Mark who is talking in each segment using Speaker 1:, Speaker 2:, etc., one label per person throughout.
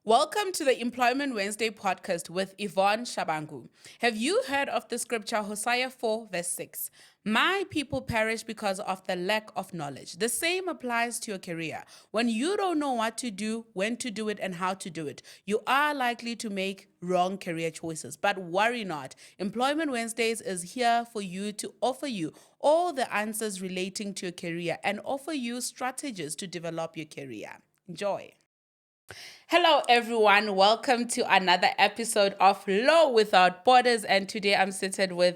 Speaker 1: Welcome to the Employment Wednesday podcast with Yvonne Shabangu. Have you heard of the scripture Hosea 4 verse 6? My people perish because of the lack of knowledge. The same applies to your career. When you don't know what to do, when to do it, and how to do it, you are likely to make wrong career choices. But worry not. Employment Wednesdays is here for you to offer you all the answers relating to your career and offer you strategies to develop your career. Enjoy. Hello, everyone. Welcome to another episode of Law Without Borders. And today I'm seated with,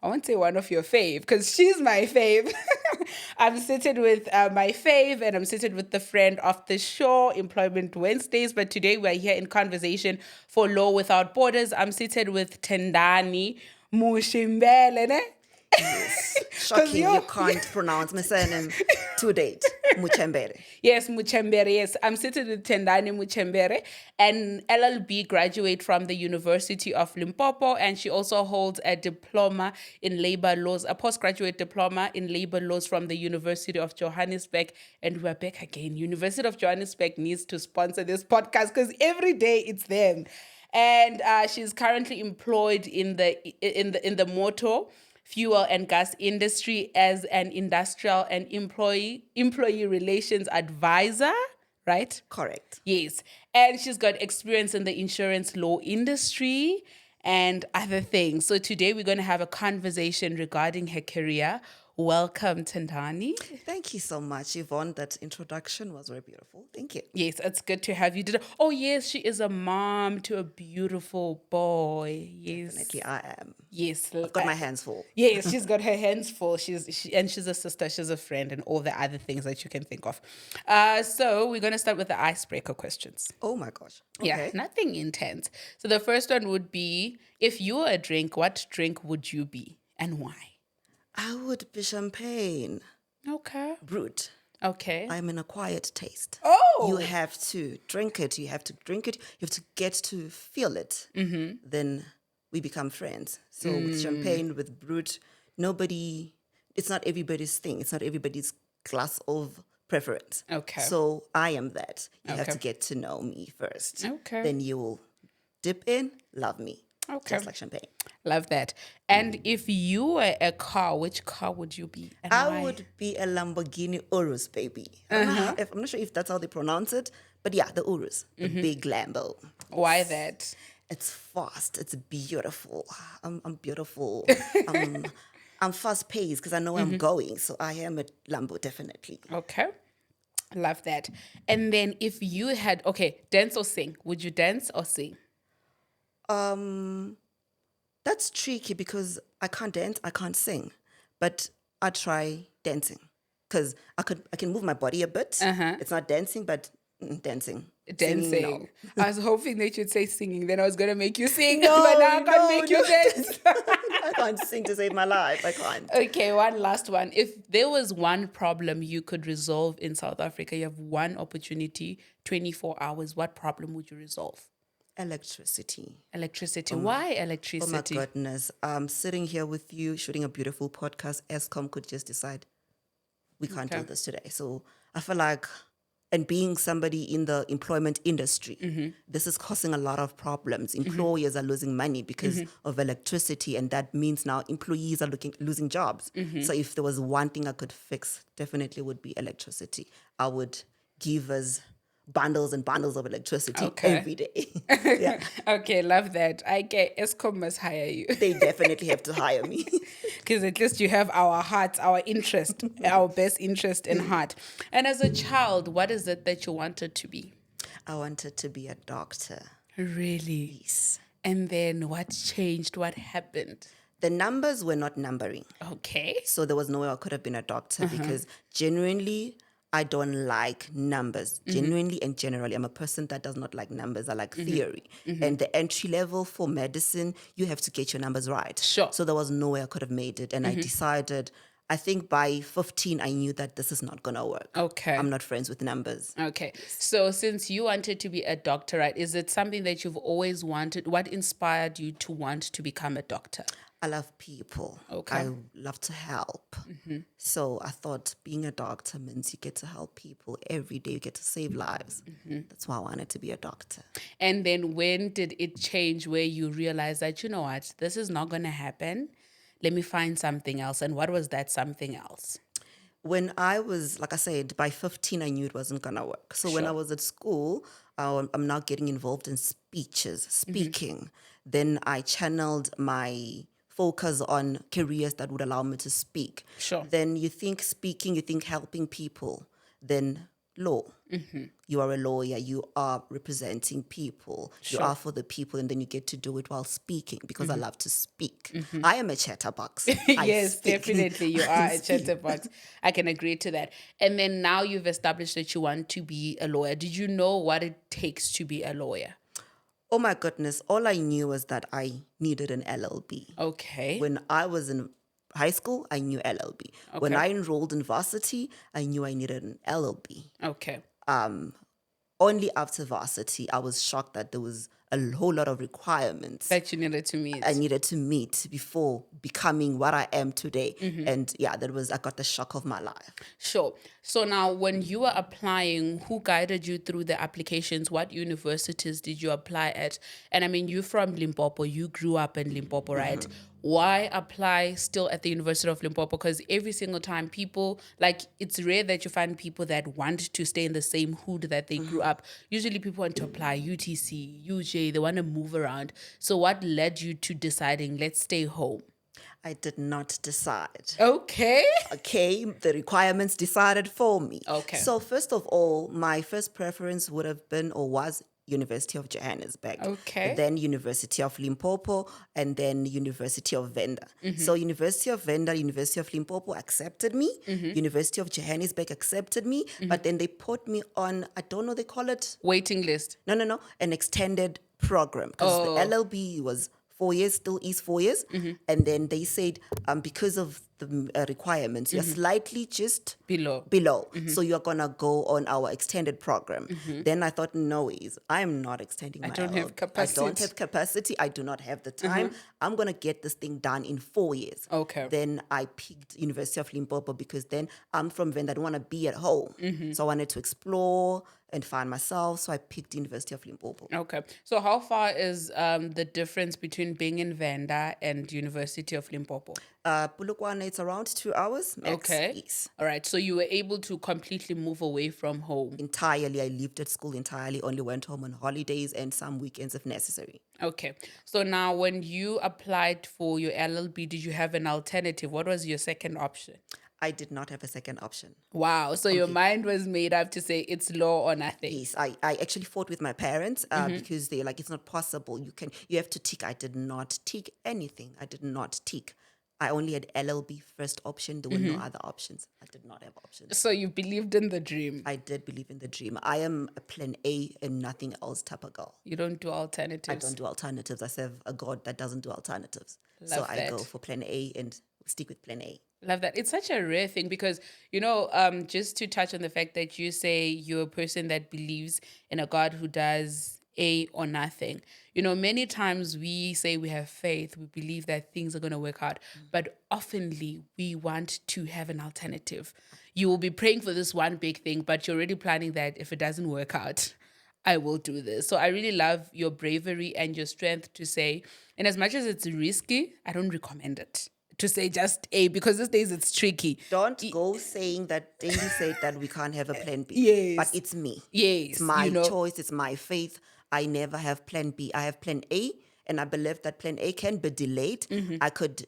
Speaker 1: I won't say one of your fave, because she's my fave. I'm seated with my fave, and I'm seated with the friend of the show, Employment Wednesdays. But today we're here in conversation for Law Without Borders. I'm seated with Tendani Mutshembele, ne?
Speaker 2: Yes. Shocking, you can't pronounce my surname to date. Mutshembele.
Speaker 1: Yes, Mutshembele, yes. I'm seated with Tendani Mutshembele, an LLB graduate from the University of Limpopo, and she also holds a diploma in labor laws, a postgraduate diploma in labor laws from the University of Johannesburg. And we're back again. University of Johannesburg needs to sponsor this podcast because every day it's them. And she's currently employed in the motor fuel and gas industry as an industrial and employee relations advisor, right?
Speaker 2: Correct.
Speaker 1: Yes. And she's got experience in the insurance law industry and other things. So today we're going to have a conversation regarding her career. Welcome, Tendani.
Speaker 2: Thank you so much, Yvonne. That introduction was very beautiful. Thank you.
Speaker 1: Yes, it's good to have you. Oh, yes, she is a mom to a beautiful boy. Yes.
Speaker 2: Definitely, I am.
Speaker 1: Yes.
Speaker 2: I've got my hands full.
Speaker 1: Yes, she's got her hands full. She's a sister, she's a friend, and all the other things that you can think of. So we're going to start with the icebreaker questions.
Speaker 2: Oh my gosh. Okay.
Speaker 1: Yeah, nothing intense. So the first one would be, if you were a drink, what drink would you be and why?
Speaker 2: I would be champagne.
Speaker 1: Okay.
Speaker 2: Brut.
Speaker 1: Okay.
Speaker 2: I'm an acquired taste.
Speaker 1: Oh.
Speaker 2: You have to drink it. You have to drink it. You have to get to feel it. Mm-hmm. Then we become friends. So with champagne, with Brut, it's not everybody's thing. It's not everybody's glass of preference.
Speaker 1: Okay.
Speaker 2: So I am that. You have
Speaker 1: Okay.
Speaker 2: to get to know me first.
Speaker 1: Okay.
Speaker 2: Then you will dip in, love me.
Speaker 1: Okay.
Speaker 2: Just like champagne.
Speaker 1: Love that. And if you were a car, which car would you be? And
Speaker 2: I
Speaker 1: why?
Speaker 2: would be a Lamborghini Urus, baby. I'm not sure if that's how they pronounce it, but yeah, the Urus, the big Lambo.
Speaker 1: Why that?
Speaker 2: It's fast. It's beautiful. I'm beautiful. I'm fast paced because I know I'm going. So I am a Lambo, definitely.
Speaker 1: Okay. Love that. And then if you had, dance or sing, would you dance or sing?
Speaker 2: That's tricky because I can't dance, I can't sing, but I try dancing because I can move my body a bit. It's not dancing, but dancing.
Speaker 1: Dancing.
Speaker 2: Singing, no.
Speaker 1: I was hoping that you'd say singing. Then I was going to make you sing,
Speaker 2: No,
Speaker 1: but now I can't
Speaker 2: no,
Speaker 1: make you
Speaker 2: no.
Speaker 1: dance.
Speaker 2: I can't sing to save my life. I can't.
Speaker 1: Okay, one last one. If there was one problem you could resolve in South Africa, you have one opportunity, 24 hours, what problem would you resolve?
Speaker 2: Electricity.
Speaker 1: Electricity. Why electricity?
Speaker 2: Oh my goodness. I'm sitting here with you shooting a beautiful podcast. Eskom could just decide we can't do this today. So I feel like, and being somebody in the employment industry, this is causing a lot of problems. Employers are losing money because of electricity, and that means now employees are losing jobs. So if there was one thing I could fix, definitely would be electricity. I would give us bundles and bundles of electricity every day. Yeah.
Speaker 1: Okay, love that. Eskom must hire you.
Speaker 2: They definitely have to hire me.
Speaker 1: Because at least you have our heart, our interest, our best interest in heart. And as a child, what is it that you wanted to be?
Speaker 2: I wanted to be a doctor.
Speaker 1: Really?
Speaker 2: Yes.
Speaker 1: And then what changed? What happened?
Speaker 2: The numbers were not numbering.
Speaker 1: Okay.
Speaker 2: So there was no way I could have been a doctor because genuinely, I don't like numbers. Genuinely and generally, I'm a person that does not like numbers. I like theory. And the entry level for medicine, you have to get your numbers right.
Speaker 1: Sure.
Speaker 2: So there was no way I could have made it. And I decided, I think by 15, I knew that this is not going to work.
Speaker 1: Okay.
Speaker 2: I'm not friends with numbers.
Speaker 1: Okay. So since you wanted to be a doctor, right, is it something that you've always wanted? What inspired you to want to become a doctor?
Speaker 2: I love people.
Speaker 1: Okay.
Speaker 2: I love to help. So I thought being a doctor means you get to help people every day. You get to save lives. That's why I wanted to be a doctor.
Speaker 1: And then when did it change where you realized that, you know what, this is not going to happen? Let me find something else. And what was that something else?
Speaker 2: When I was, like I said, by 15, I knew it wasn't going to work. So when I
Speaker 1: Sure.
Speaker 2: was at school, I'm now getting involved in speaking. Then I channeled my focus on careers that would allow me to speak.
Speaker 1: Sure.
Speaker 2: Then you think speaking, you think helping people, then law. You are a lawyer, you are representing people, you
Speaker 1: Sure.
Speaker 2: are for the people, and then you get to do it while speaking because I love to speak. I am a chatterbox. I
Speaker 1: Yes,
Speaker 2: speak.
Speaker 1: definitely. You
Speaker 2: I
Speaker 1: are a
Speaker 2: speak.
Speaker 1: chatterbox. I can agree to that. And then now you've established that you want to be a lawyer. Did you know what it takes to be a lawyer?
Speaker 2: Oh my goodness, all I knew was that I needed an LLB.
Speaker 1: Okay.
Speaker 2: When I was in high school, I knew LLB. When
Speaker 1: Okay.
Speaker 2: I enrolled in varsity, I knew I needed an LLB.
Speaker 1: Okay.
Speaker 2: Only after varsity, I was shocked that there was a whole lot of requirements
Speaker 1: That you needed to
Speaker 2: I
Speaker 1: meet.
Speaker 2: needed to meet before becoming what I am today. And yeah, I got the shock of my life.
Speaker 1: Sure. So now when you were applying, who guided you through the applications? What universities did you apply at? And I mean, you're from Limpopo. You grew up in Limpopo, right? Why apply still at the University of Limpopo? Because every single time people, like, it's rare that you find people that want to stay in the same hood that they grew up. Usually people want to apply UTC, UJ, they want to move around. So what led you to deciding, let's stay home?
Speaker 2: I did not decide.
Speaker 1: Okay.
Speaker 2: Okay, the requirements decided for me.
Speaker 1: Okay.
Speaker 2: So first of all, my first preference would have been or was University of Johannesburg,
Speaker 1: Okay.
Speaker 2: then University of Limpopo, and then University of Venda. So University of Venda, University of Limpopo accepted me. University of Johannesburg accepted me, but then they put me on, I don't know, they call it,
Speaker 1: Waiting list.
Speaker 2: no, an extended program because the
Speaker 1: Oh.
Speaker 2: LLB was 4 years, still is 4 years. And then they said, because of the requirements, you're slightly just
Speaker 1: Below.
Speaker 2: So you're going to go on our extended program. Then I thought, no ways, I'm not extending my
Speaker 1: don't have
Speaker 2: LLB. I don't
Speaker 1: capacity.
Speaker 2: have capacity. I do not have the time. I'm going to get this thing done in 4 years.
Speaker 1: Okay.
Speaker 2: Then I picked University of Limpopo because then I'm from Venda. I don't want to be at home. So I wanted to explore and find myself. So I picked University of Limpopo.
Speaker 1: Okay. So how far is the difference between being in Venda and University of Limpopo?
Speaker 2: Polokwane, it's around 2 hours max.
Speaker 1: Okay.
Speaker 2: Yes.
Speaker 1: All right. So you were able to completely move away from home.
Speaker 2: Entirely, I lived at school entirely, only went home on holidays and some weekends if necessary.
Speaker 1: Okay. So now when you applied for your LLB, did you have an alternative? What was your second option?
Speaker 2: I did not have a second option.
Speaker 1: Wow. So your mind was made up to say it's law or nothing.
Speaker 2: Yes, I actually fought with my parents because they're like, it's not possible. You have to tick. I did not tick anything. I did not tick. I only had LLB first option. There were no other options. I did not have options.
Speaker 1: So you believed in the dream.
Speaker 2: I did believe in the dream. I am a plan A and nothing else type of girl.
Speaker 1: You don't do alternatives.
Speaker 2: I don't do alternatives. I serve a God that doesn't do alternatives. So
Speaker 1: Love
Speaker 2: I go
Speaker 1: that.
Speaker 2: for plan A and stick with plan A.
Speaker 1: Love that. It's such a rare thing because, just to touch on the fact that you say you're a person that believes in a God who does A or nothing. Many times we say we have faith, we believe that things are going to work out, but oftenly we want to have an alternative. You will be praying for this one big thing, but you're already planning that if it doesn't work out, I will do this. So I really love your bravery and your strength to say, and as much as it's risky, I don't recommend it. To say just A, because these days it's tricky.
Speaker 2: Don't go saying that Daily said that we can't have a plan B.
Speaker 1: Yes.
Speaker 2: But it's me.
Speaker 1: Yes.
Speaker 2: It's my choice. It's my faith. I never have plan B. I have plan A. And I believe that plan A can be delayed. I could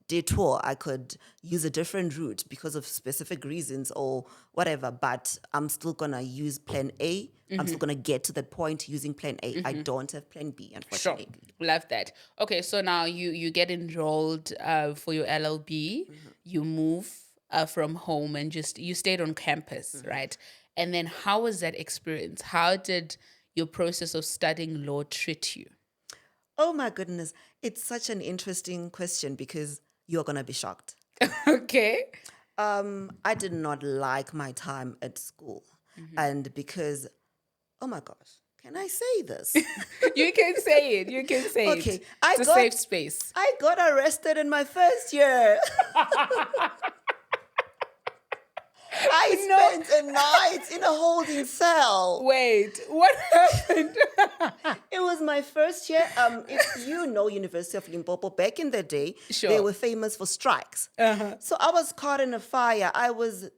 Speaker 2: detour. I could use a different route because of specific reasons or whatever. But I'm still going to use plan A. I'm still going to get to that point using plan A. I don't have plan B,
Speaker 1: Sure.
Speaker 2: unfortunately.
Speaker 1: Love that. Okay, so now you get enrolled for your LLB. You move from home and you stayed on campus, right? And then how was that experience? How did your process of studying law treat you?
Speaker 2: Oh my goodness. It's such an interesting question because you're going to be shocked.
Speaker 1: Okay.
Speaker 2: I did not like my time at school. And because, oh my gosh, Can I say this?
Speaker 1: You can say it. You can say
Speaker 2: Okay,
Speaker 1: it. It's a safe space.
Speaker 2: I got arrested in my first year. I spent a night in a holding cell.
Speaker 1: Wait, what happened?
Speaker 2: It was my first year. If you know University of Limpopo, back in the day,
Speaker 1: Sure.
Speaker 2: they were famous for strikes. So I was caught in a fire. I was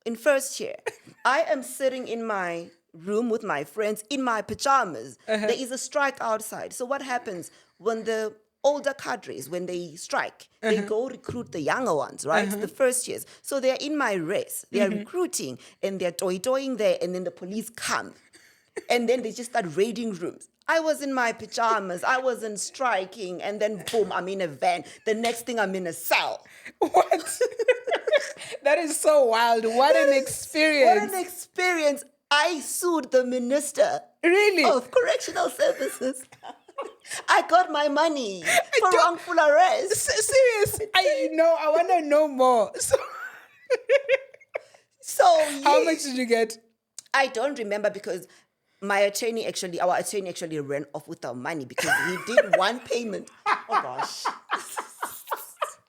Speaker 2: in first year. I am sitting in my room with my friends in my pajamas. There is a strike outside. So what happens when the older cadres, when they strike, they go recruit the younger ones, right? The first years. So they're in my race. They are recruiting and they're toy-toying there, and then the police come. And then they just start raiding rooms. I was in my pajamas. I wasn't striking. And then boom, I'm in a van. The next thing, I'm in a cell.
Speaker 1: What? That is so wild. What an experience.
Speaker 2: What an experience. I sued the minister
Speaker 1: Really?
Speaker 2: of correctional services. I got my money for wrongful arrest.
Speaker 1: Serious? I want to know more.
Speaker 2: So
Speaker 1: How much did you get?
Speaker 2: I don't remember because our attorney actually ran off with our money because he did one payment. Oh gosh.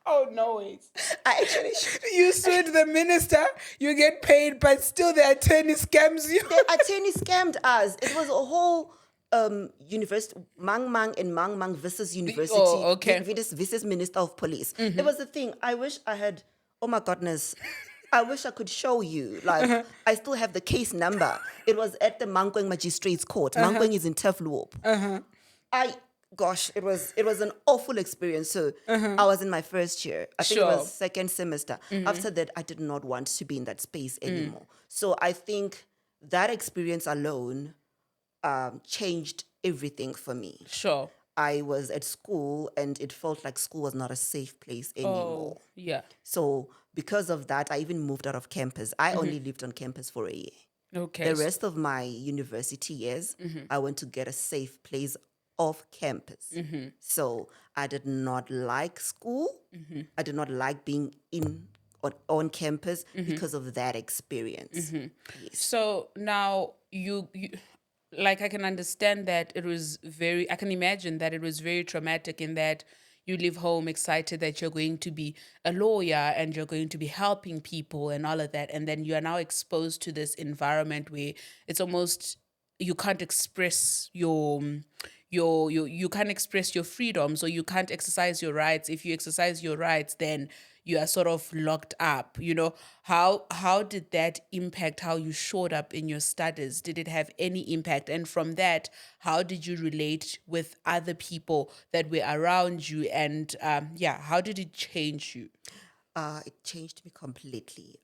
Speaker 1: Oh, no, wait.
Speaker 2: I actually
Speaker 1: You sued the minister, you get paid, but still the attorney scams you.
Speaker 2: the attorney scammed us. It was a whole university, Mang Mang and Mang Mang versus university.
Speaker 1: Oh, okay.
Speaker 2: Versus Minister of Police. It was the thing. I wish I had, oh my goodness, I wish I could show you. Like, I still have the case number. It was at the Mankweng Magistrates Court. Mankweng is in Tefluop. It was an awful experience. So I was in my first year. I think it was second semester. After that, I did not want to be in that space anymore. So I think that experience alone changed everything for me.
Speaker 1: Sure.
Speaker 2: I was at school and it felt like school was not a safe place anymore.
Speaker 1: Oh, yeah.
Speaker 2: So because of that, I even moved out of campus. I only lived on campus for a year.
Speaker 1: Okay.
Speaker 2: The rest of my university years, I went to get a safe place off campus. So I did not like school. I did not like being on campus because of that experience. Yes.
Speaker 1: So now you like, I can understand that I can imagine that it was very traumatic in that you leave home excited that you're going to be a lawyer and you're going to be helping people and all of that. And then you are now exposed to this environment where it's almost, you can't express you can't express your freedoms, or you can't exercise your rights. If you exercise your rights, then you are sort of locked up. How did that impact how you showed up in your studies? Did it have any impact? And from that, how did you relate with other people that were around you? And how did it change you?
Speaker 2: It changed me completely.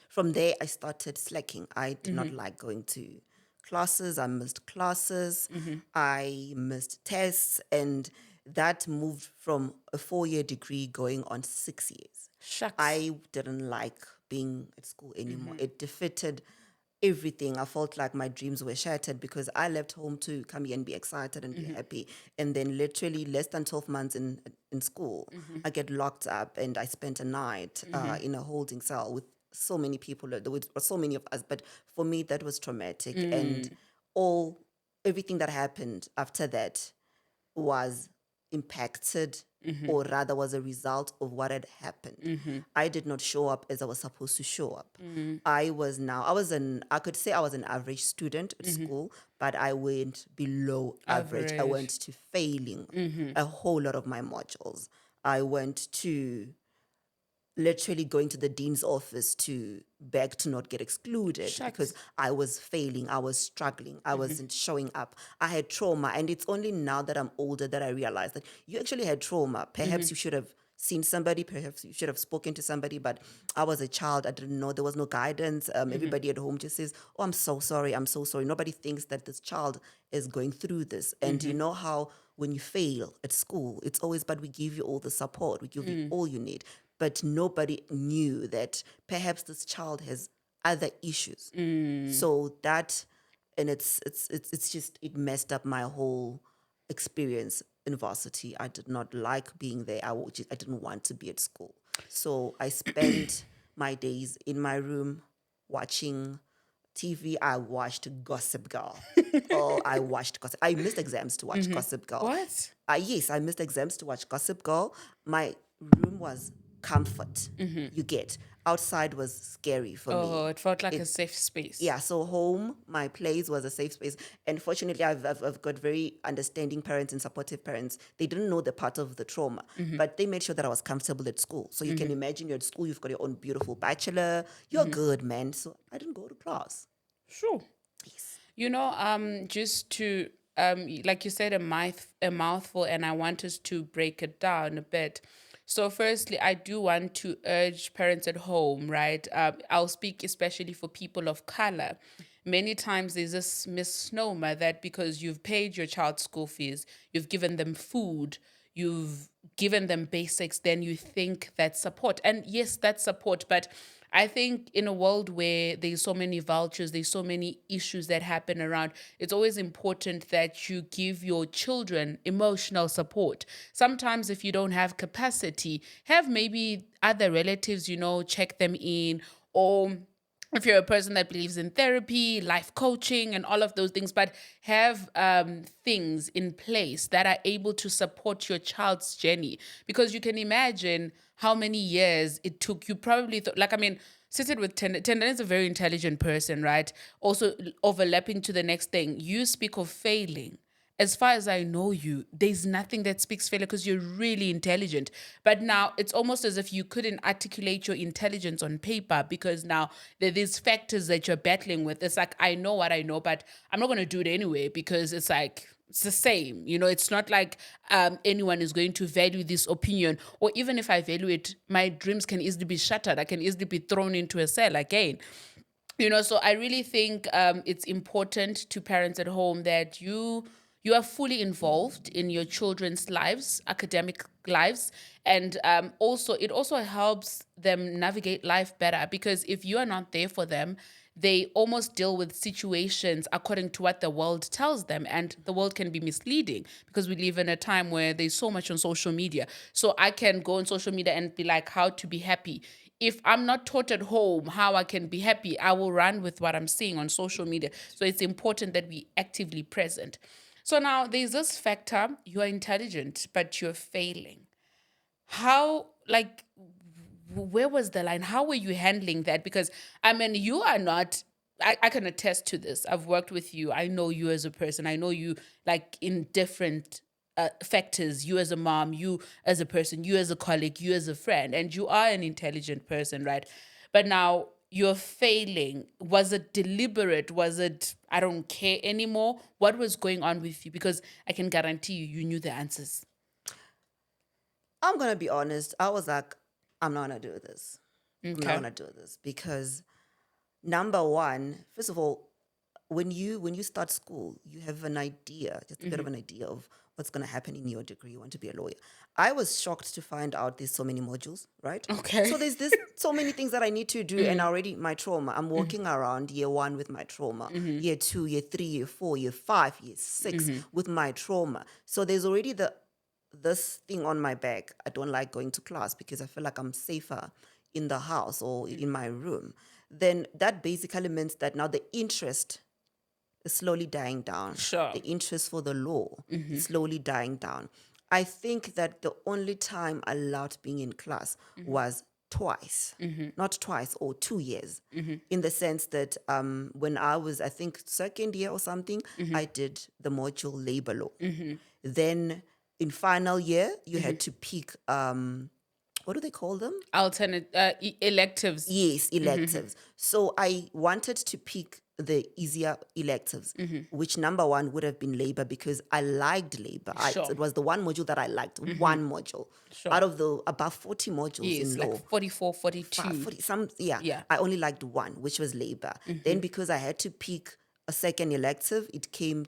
Speaker 2: From there, I started slacking. I did not like going to classes. I missed classes. I missed tests. And that moved from a 4-year degree going on 6 years.
Speaker 1: Shucks.
Speaker 2: I didn't like being at school anymore. It defeated everything. I felt like my dreams were shattered because I left home to come here and be excited and be happy. And then literally less than 12 months in school, I get locked up and I spent a night in a holding cell with so many people. There were so many of us. But for me, that was traumatic. And everything that happened after that was impacted or rather was a result of what had happened. I did not show up as I was supposed to show up. I could say I was an average student at school, but I went below average. I went to failing a whole lot of my modules. I went to literally going to the dean's office to beg to not get excluded because I was failing, I was struggling, I wasn't showing up. I had trauma, and it's only now that I'm older that I realize that you actually had trauma. Perhaps you should have seen somebody, perhaps you should have spoken to somebody, but I was a child, I didn't know, there was no guidance. Everybody at home just says, oh, I'm so sorry. Nobody thinks that this child is going through this. And you know how when you fail at school, it's always, but we give you all the support, we give you all you need. But nobody knew that perhaps this child has other issues. So that, and it's just, it messed up my whole experience in varsity. I did not like being there. I didn't want to be at school. So I spent my days in my room watching TV, I watched Gossip Girl. Oh, I watched Gossip. I missed exams to watch Gossip Girl.
Speaker 1: What?
Speaker 2: Yes, I missed exams to watch Gossip Girl. My room was comfort. You get outside was scary for
Speaker 1: Oh,
Speaker 2: me.
Speaker 1: it felt like a
Speaker 2: It
Speaker 1: safe space.
Speaker 2: Yeah, so home, my place was a safe space. And fortunately, I've got very understanding parents and supportive parents. They didn't know the part of the trauma, but they made sure that I was comfortable at school. So you can imagine you're at school, you've got your own beautiful bachelor, you're good, man. So I didn't go to class.
Speaker 1: Sure.
Speaker 2: Yes.
Speaker 1: Just to like you said, a mouthful, and I want us to break it down a bit. So, firstly, I do want to urge parents at home, right? I'll speak especially for people of color. Many times there's this misnomer that because you've paid your child's school fees, you've given them food, you've given them basics, then you think that's support. And yes, that's support, but I think in a world where there's so many vouchers, there's so many issues that happen around, it's always important that you give your children emotional support. Sometimes if you don't have capacity, have maybe other relatives, check them in, or if you're a person that believes in therapy, life coaching, and all of those things, but have things in place that are able to support your child's journey. Because you can imagine how many years it took. You probably sit with Tendani. Tendani is a very intelligent person, right? Also, overlapping to the next thing, you speak of failing. As far as I know you, there's nothing that speaks failure because you're really intelligent. But now it's almost as if you couldn't articulate your intelligence on paper because now there are these factors that you're battling with. It's like, I know what I know, but I'm not going to do it anyway because it's like, it's the same. It's not like anyone is going to value this opinion. Or even if I value it, my dreams can easily be shattered. I can easily be thrown into a cell again. So I really think it's important to parents at home that you are fully involved in your children's lives, academic lives, and also it also helps them navigate life better because if you are not there for them, they almost deal with situations according to what the world tells them, and the world can be misleading because we live in a time where there's so much on social media. So I can go on social media and be like, how to be happy. If I'm not taught at home how I can be happy, I will run with what I'm seeing on social media. So it's important that we actively present. So now there's this factor, you are intelligent, but you're failing. How, where was the line? How were you handling that? Because, you are not, I can attest to this. I've worked with you. I know you as a person. I know you, in different factors, you as a mom, you as a person, you as a colleague, you as a friend, and you are an intelligent person, right? But now you're failing. Was it deliberate? Was it, I don't care anymore? What was going on with you? Because I can guarantee you knew the answers.
Speaker 2: I'm going to be honest. I was like, I'm not going to do this. I'm not
Speaker 1: Okay.
Speaker 2: going to do this because number one, first of all, when you start school, you have an idea, just a bit of an idea of what's going to happen in your degree. You want to be a lawyer. I was shocked to find out there's so many modules, right?
Speaker 1: Okay.
Speaker 2: So there's so many things that I need to do, and already my trauma. I'm walking around year 1 with my trauma, year 2, year 3, year 4, year 5, year 6 with my trauma. So there's already this thing on my back. I don't like going to class because I feel like I'm safer in the house or in my room. Then that basically means that now the interest is slowly dying down.
Speaker 1: Sure.
Speaker 2: The interest for the law is slowly dying down. I think that the only time I loved being in class was twice, not twice or 2 years, in the sense that when I was, I think, second year or something, I did the module labor law. Then in final year, you had to pick, what do they call them?
Speaker 1: Alternate electives.
Speaker 2: Yes, electives. So I wanted to pick the easier electives, which number one would have been labor because I liked labor.
Speaker 1: Sure.
Speaker 2: It was the one module that I liked, one module.
Speaker 1: Sure.
Speaker 2: Out of the above 40 modules
Speaker 1: Yes,
Speaker 2: in law.
Speaker 1: 44, 42.
Speaker 2: 40,
Speaker 1: Yeah.
Speaker 2: I only liked one, which was labor. Then because I had to pick a second elective, it came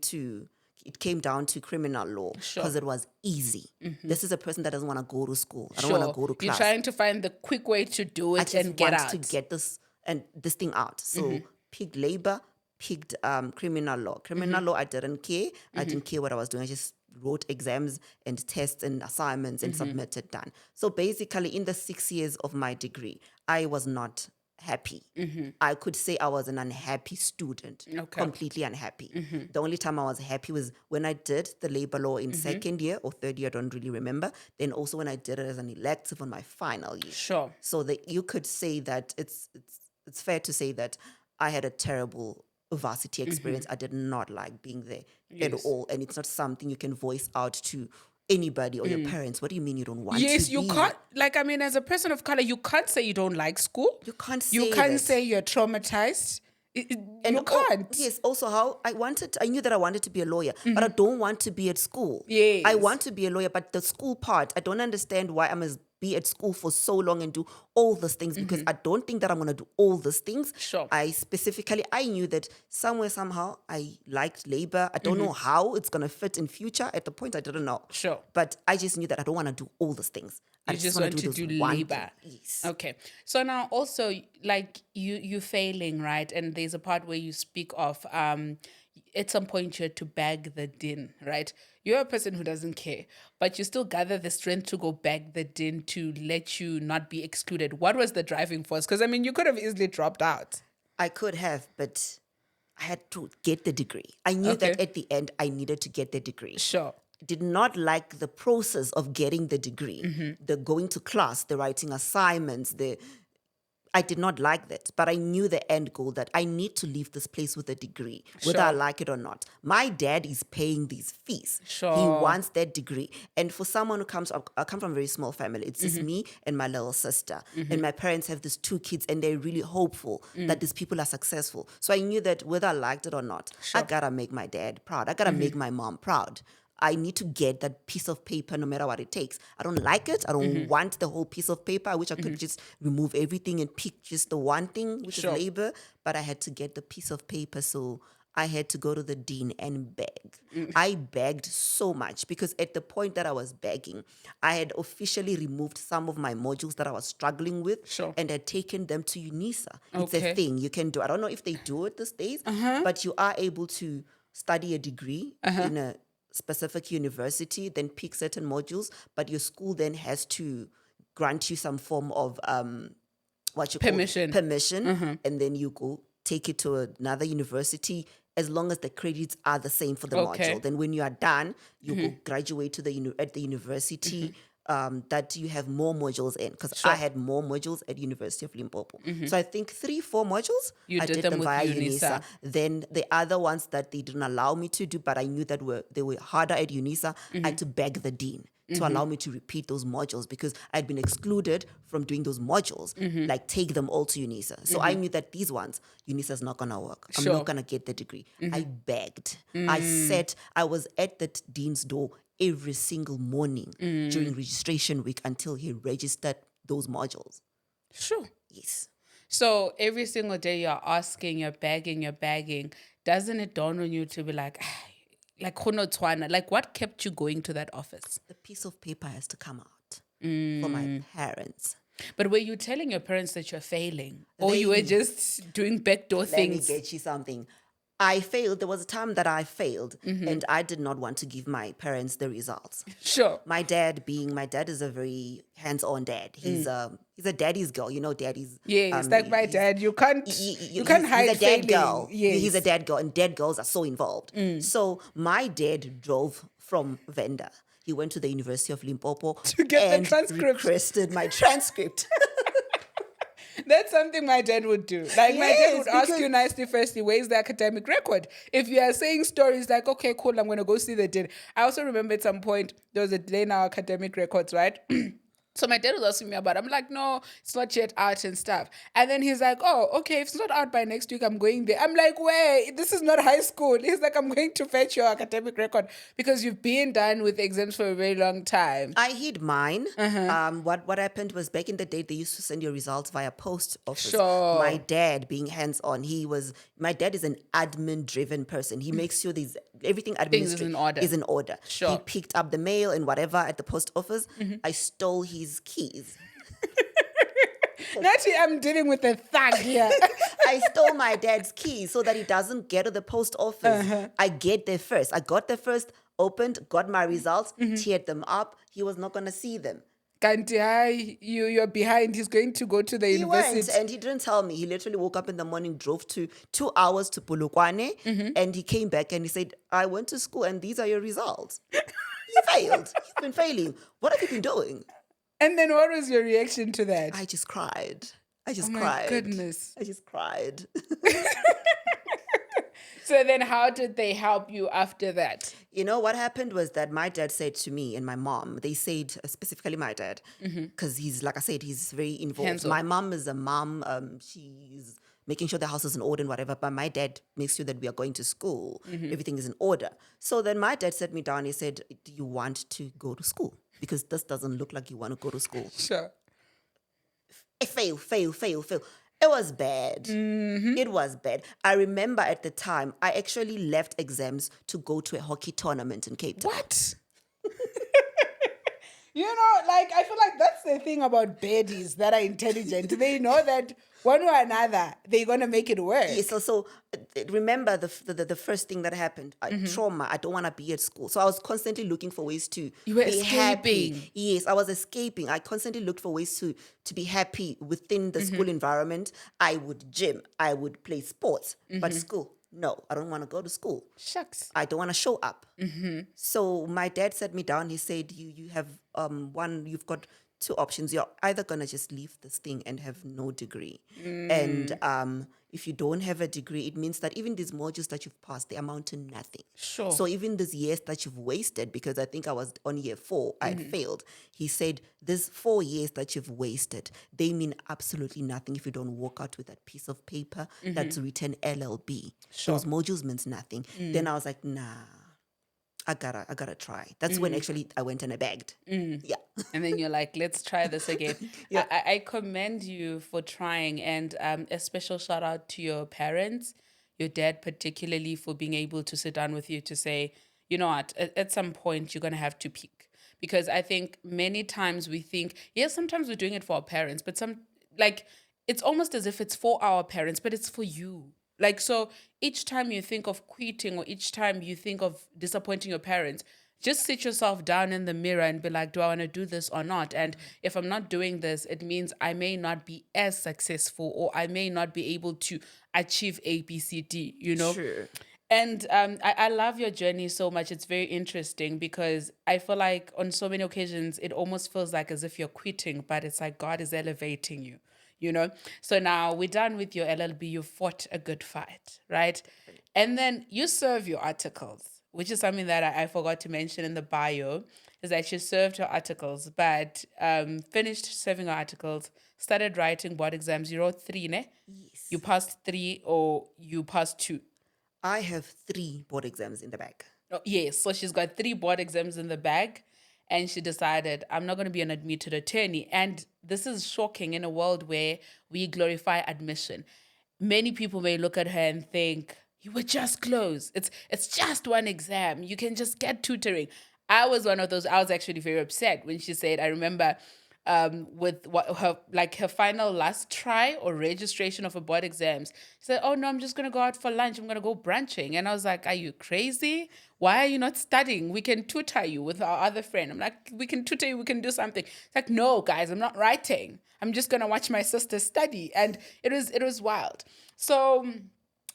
Speaker 2: down to criminal law because it was easy. This is a person that doesn't want to go to school. I don't want to go to class.
Speaker 1: You're trying to find the quick way to do
Speaker 2: I
Speaker 1: it
Speaker 2: just
Speaker 1: and get
Speaker 2: want
Speaker 1: out.
Speaker 2: to get this thing out. So picked labor, picked criminal law. Criminal law, I didn't care. I didn't care what I was doing. I just wrote exams and tests and assignments and submitted, done. So basically, in the 6 years of my degree, I was not happy. I could say I was an unhappy student,
Speaker 1: Okay.
Speaker 2: completely unhappy. The only time I was happy was when I did the labor law in second year or third year, I don't really remember. Then also when I did it as an elective on my final year.
Speaker 1: Sure.
Speaker 2: So that you could say that it's fair to say that I had a terrible varsity experience. I did not like being there at
Speaker 1: Yes.
Speaker 2: all. And it's not something you can voice out to anybody or your parents. What do you mean you don't want to
Speaker 1: Yes,
Speaker 2: be?
Speaker 1: you can't. Like, I mean, as a person of color, you can't say you don't like school.
Speaker 2: You can't
Speaker 1: You
Speaker 2: say
Speaker 1: can't
Speaker 2: that.
Speaker 1: say you're traumatized.
Speaker 2: And
Speaker 1: You can't.
Speaker 2: yes, also how I knew that I wanted to be a lawyer, but I don't want to be at school.
Speaker 1: Yes.
Speaker 2: I want to be a lawyer, but the school part, I don't understand why I must be at school for so long and do all these things because I don't think that I'm going to do all these things.
Speaker 1: Sure.
Speaker 2: I knew that somewhere, somehow, I liked labor. I don't know how it's going to fit in future. At the point, I didn't know.
Speaker 1: Sure.
Speaker 2: But I just knew that I don't want to do all these things. I
Speaker 1: You just
Speaker 2: wanna
Speaker 1: want to
Speaker 2: this
Speaker 1: do
Speaker 2: one
Speaker 1: labor.
Speaker 2: thing. Yes.
Speaker 1: Okay. So now also like you failing, right? And there's a part where you speak of at some point you had to bag the din, right? You're a person who doesn't care, but you still gather the strength to go bag the din to let you not be excluded. What was the driving force? Because I mean you could have easily dropped out.
Speaker 2: I could have, but I had to get the degree. I knew that at the end I needed to get the degree.
Speaker 1: Sure.
Speaker 2: Did not like the process of getting the degree, the going to class, the writing assignments, I did not like that, but I knew the end goal that I need to leave this place with a degree, whether I
Speaker 1: Sure.
Speaker 2: like it or not. My dad is paying these fees.
Speaker 1: Sure.
Speaker 2: He wants that degree. And for someone who I come from a very small family. It's just me and my little sister. And my parents have these 2 kids and they're really hopeful that these people are successful. So I knew that whether I liked it or not, I gotta make my dad proud. I gotta make my mom proud. I need to get that piece of paper no matter what it takes. I don't like it. I don't want the whole piece of paper. I wish I could just remove everything and pick just the one thing, which
Speaker 1: Sure.
Speaker 2: is labor. But I had to get the piece of paper. So I had to go to the dean and beg. I begged so much because at the point that I was begging, I had officially removed some of my modules that I was struggling with
Speaker 1: Sure.
Speaker 2: and had taken them to UNISA. It's
Speaker 1: Okay.
Speaker 2: a thing you can do. I don't know if they do it these days, but you are able to study a degree in a specific university, then pick certain modules, but your school then has to grant you some form of
Speaker 1: Permission.
Speaker 2: and then you go take it to another university as long as the credits are the same for the
Speaker 1: Okay.
Speaker 2: module. Then when you are done, you go graduate to at the university that you have more modules in, because I had more modules at University of Limpopo. So I think 3-4 modules
Speaker 1: You
Speaker 2: I
Speaker 1: did
Speaker 2: did
Speaker 1: them
Speaker 2: them
Speaker 1: with
Speaker 2: via
Speaker 1: UNISA.
Speaker 2: UNISA. Then the other ones that they didn't allow me to do, but I knew that they were harder at UNISA, I had to beg the dean to allow me to repeat those modules because I'd been excluded from doing those modules, like take them all to UNISA. So I knew that these ones, UNISA's not going to work. I'm
Speaker 1: Sure.
Speaker 2: not going to get the degree. I begged. I was at the dean's door every single morning during registration week until he registered those modules.
Speaker 1: Sure.
Speaker 2: Yes.
Speaker 1: So every single day you're asking, you're begging. Doesn't it dawn on you to be like, like, what kept you going to that office?
Speaker 2: The piece of paper has to come out for my parents.
Speaker 1: But were you telling your parents that you're failing? Or you were just doing backdoor
Speaker 2: Let
Speaker 1: things?
Speaker 2: me get you something. I failed. There was a time that I failed, and I did not want to give my parents the results.
Speaker 1: Sure.
Speaker 2: My dad is a very hands-on dad. He's a daddy's girl. You know, daddy's.
Speaker 1: Yeah, it's like my dad. You can't hide
Speaker 2: He's a dad
Speaker 1: failing.
Speaker 2: girl.
Speaker 1: Yes.
Speaker 2: He's a dad girl, and dad girls are so involved. So my dad drove from Venda. He went to the University of Limpopo
Speaker 1: To get the
Speaker 2: and
Speaker 1: transcript.
Speaker 2: requested my transcript.
Speaker 1: That's something my dad would do. Like, my dad
Speaker 2: Yes,
Speaker 1: would ask
Speaker 2: because-
Speaker 1: you nicely, firstly, where's the academic record? If you are saying stories like, okay, cool, I'm going to go see the dean. I also remember at some point, there was a delay in our academic records, right? So my dad was asking me about it. I'm like, no, it's not yet out and stuff. And then he's like, oh, okay, if it's not out by next week, I'm going there. I'm like, wait, this is not high school. He's like, I'm going to fetch your academic record because you've been done with exams for a very long time.
Speaker 2: I hid mine. What happened was back in the day, they used to send your results via post office.
Speaker 1: Sure.
Speaker 2: My dad, being hands-on, my dad is an admin-driven person. He makes sure everything
Speaker 1: Things is
Speaker 2: administrative
Speaker 1: in order. Sure.
Speaker 2: He picked up the mail and whatever at the post office. I stole his keys.
Speaker 1: Naturally, I'm dealing with a thug here.
Speaker 2: I stole my dad's keys so that he doesn't get to the post office. I get there first. I got there first, opened, got my results, teared them up. He was not going to see them.
Speaker 1: Kanti, hi, you're behind. He's going to go to the
Speaker 2: He went
Speaker 1: university.
Speaker 2: and he didn't tell me. He literally woke up in the morning, drove to 2 hours to Polokwane, and he came back and he said, I went to school and these are your results. You failed. You've been failing. What have you been doing?
Speaker 1: And then what was your reaction to that?
Speaker 2: I just cried. I just
Speaker 1: Oh my
Speaker 2: cried.
Speaker 1: goodness.
Speaker 2: I just cried.
Speaker 1: So then how did they help you after that?
Speaker 2: You know, what happened was that my dad said to me and my mom, they said, specifically my dad, because he's, like I said, he's very involved.
Speaker 1: Hands-on.
Speaker 2: My mom is a mom. She's making sure the house is in order and whatever. But my dad makes sure that we are going to school. Everything is in order. So then my dad sat me down. He said, do you want to go to school? Because this doesn't look like you want to go to school.
Speaker 1: Sure.
Speaker 2: Fail. It was bad. It was bad. I remember at the time, I actually left exams to go to a hockey tournament in Cape Town.
Speaker 1: What? You know, like, I feel like that's the thing about baddies that are intelligent. They know that one way or another, they're going to make it work.
Speaker 2: Yeah, so remember the first thing that happened, trauma. I don't want to be at school. So I was constantly looking for ways to
Speaker 1: You were
Speaker 2: be happy.
Speaker 1: escaping.
Speaker 2: Yes, I was escaping. I constantly looked for ways to be happy within the school environment. I would gym. I would play sports. But school, no, I don't want to go to school.
Speaker 1: Shucks.
Speaker 2: I don't want to show up. So my dad sat me down. He said, you have you've got two options. You're either going to just leave this thing and have no degree. And if you don't have a degree, it means that even these modules that you've passed, they amount to nothing.
Speaker 1: Sure.
Speaker 2: So even these years that you've wasted, because I think I was on year 4, I failed. He said, these 4 years that you've wasted, they mean absolutely nothing if you don't walk out with that piece of paper that's written LLB.
Speaker 1: Sure.
Speaker 2: Those modules means nothing. Then I was like, nah. I gotta try. That's when actually I went and I begged. Yeah.
Speaker 1: And then you're like, let's try this again.
Speaker 2: Yeah.
Speaker 1: I commend you for trying, and a special shout out to your parents, your dad particularly, for being able to sit down with you to say, you know what, at some point you're going to have to peak. Because I think many times we think, yes, sometimes we're doing it for our parents, but it's almost as if it's for our parents, but it's for you. Like, so each time you think of quitting or each time you think of disappointing your parents, just sit yourself down in the mirror and be like, do I want to do this or not? And if I'm not doing this, it means I may not be as successful, or I may not be able to achieve A, B, C, D, you know?
Speaker 2: Sure.
Speaker 1: And I love your journey so much. It's very interesting because I feel like on so many occasions, it almost feels like as if you're quitting, but it's like God is elevating you. You know, so now we're done with your LLB. You fought a good fight, right? And then you serve your articles, which is something that I forgot to mention in the bio, is that you served your articles, but finished serving your articles, started writing board exams. You wrote 3, ne?
Speaker 2: Yes.
Speaker 1: You passed 3 or you passed 2?
Speaker 2: I have 3 board exams in the bag.
Speaker 1: Oh, yes, so she's got 3 board exams in the bag. And she decided, I'm not going to be an admitted attorney. And this is shocking in a world where we glorify admission. Many people may look at her and think, you were just close. It's just one exam. You can just get tutoring. I was one of those. I was actually very upset when she said, I remember with her final last try or registration of her board exams. She said, oh no, I'm just going to go out for lunch. I'm going to go brunching. And I was like, are you crazy? Why are you not studying? We can tutor you with our other friend. I'm like, we can tutor you. We can do something. It's like, no, guys, I'm not writing. I'm just going to watch my sister study. And it was wild. So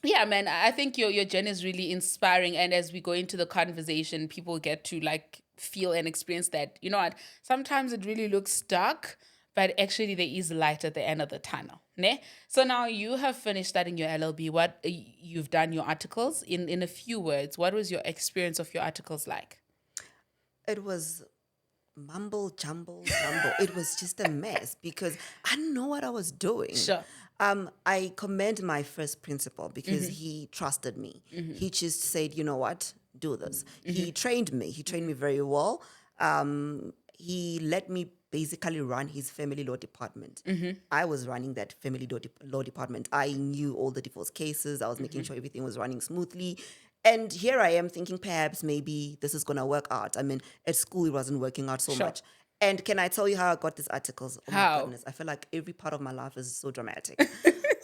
Speaker 1: yeah, man, I think your journey is really inspiring. And as we go into the conversation, people get to like feel and experience that, you know what, sometimes it really looks dark, but actually there is light at the end of the tunnel. Ne? So now you have finished studying your LLB. What you've done your articles in a few words. What was your experience of your articles like?
Speaker 2: It was mumble, jumble. It was just a mess because I didn't know what I was doing.
Speaker 1: Sure.
Speaker 2: I commend my first principal because he trusted me. He just said, you know what, do this. He trained me. He trained me very well. He let me basically run his family law department. I was running that family law department. I knew all the divorce cases. I was making sure everything was running smoothly. And here I am thinking perhaps maybe this is going to work out. I mean, at school it wasn't working out so much. And can I tell you how I got these articles? Oh my goodness. I feel like every part of my life is so dramatic.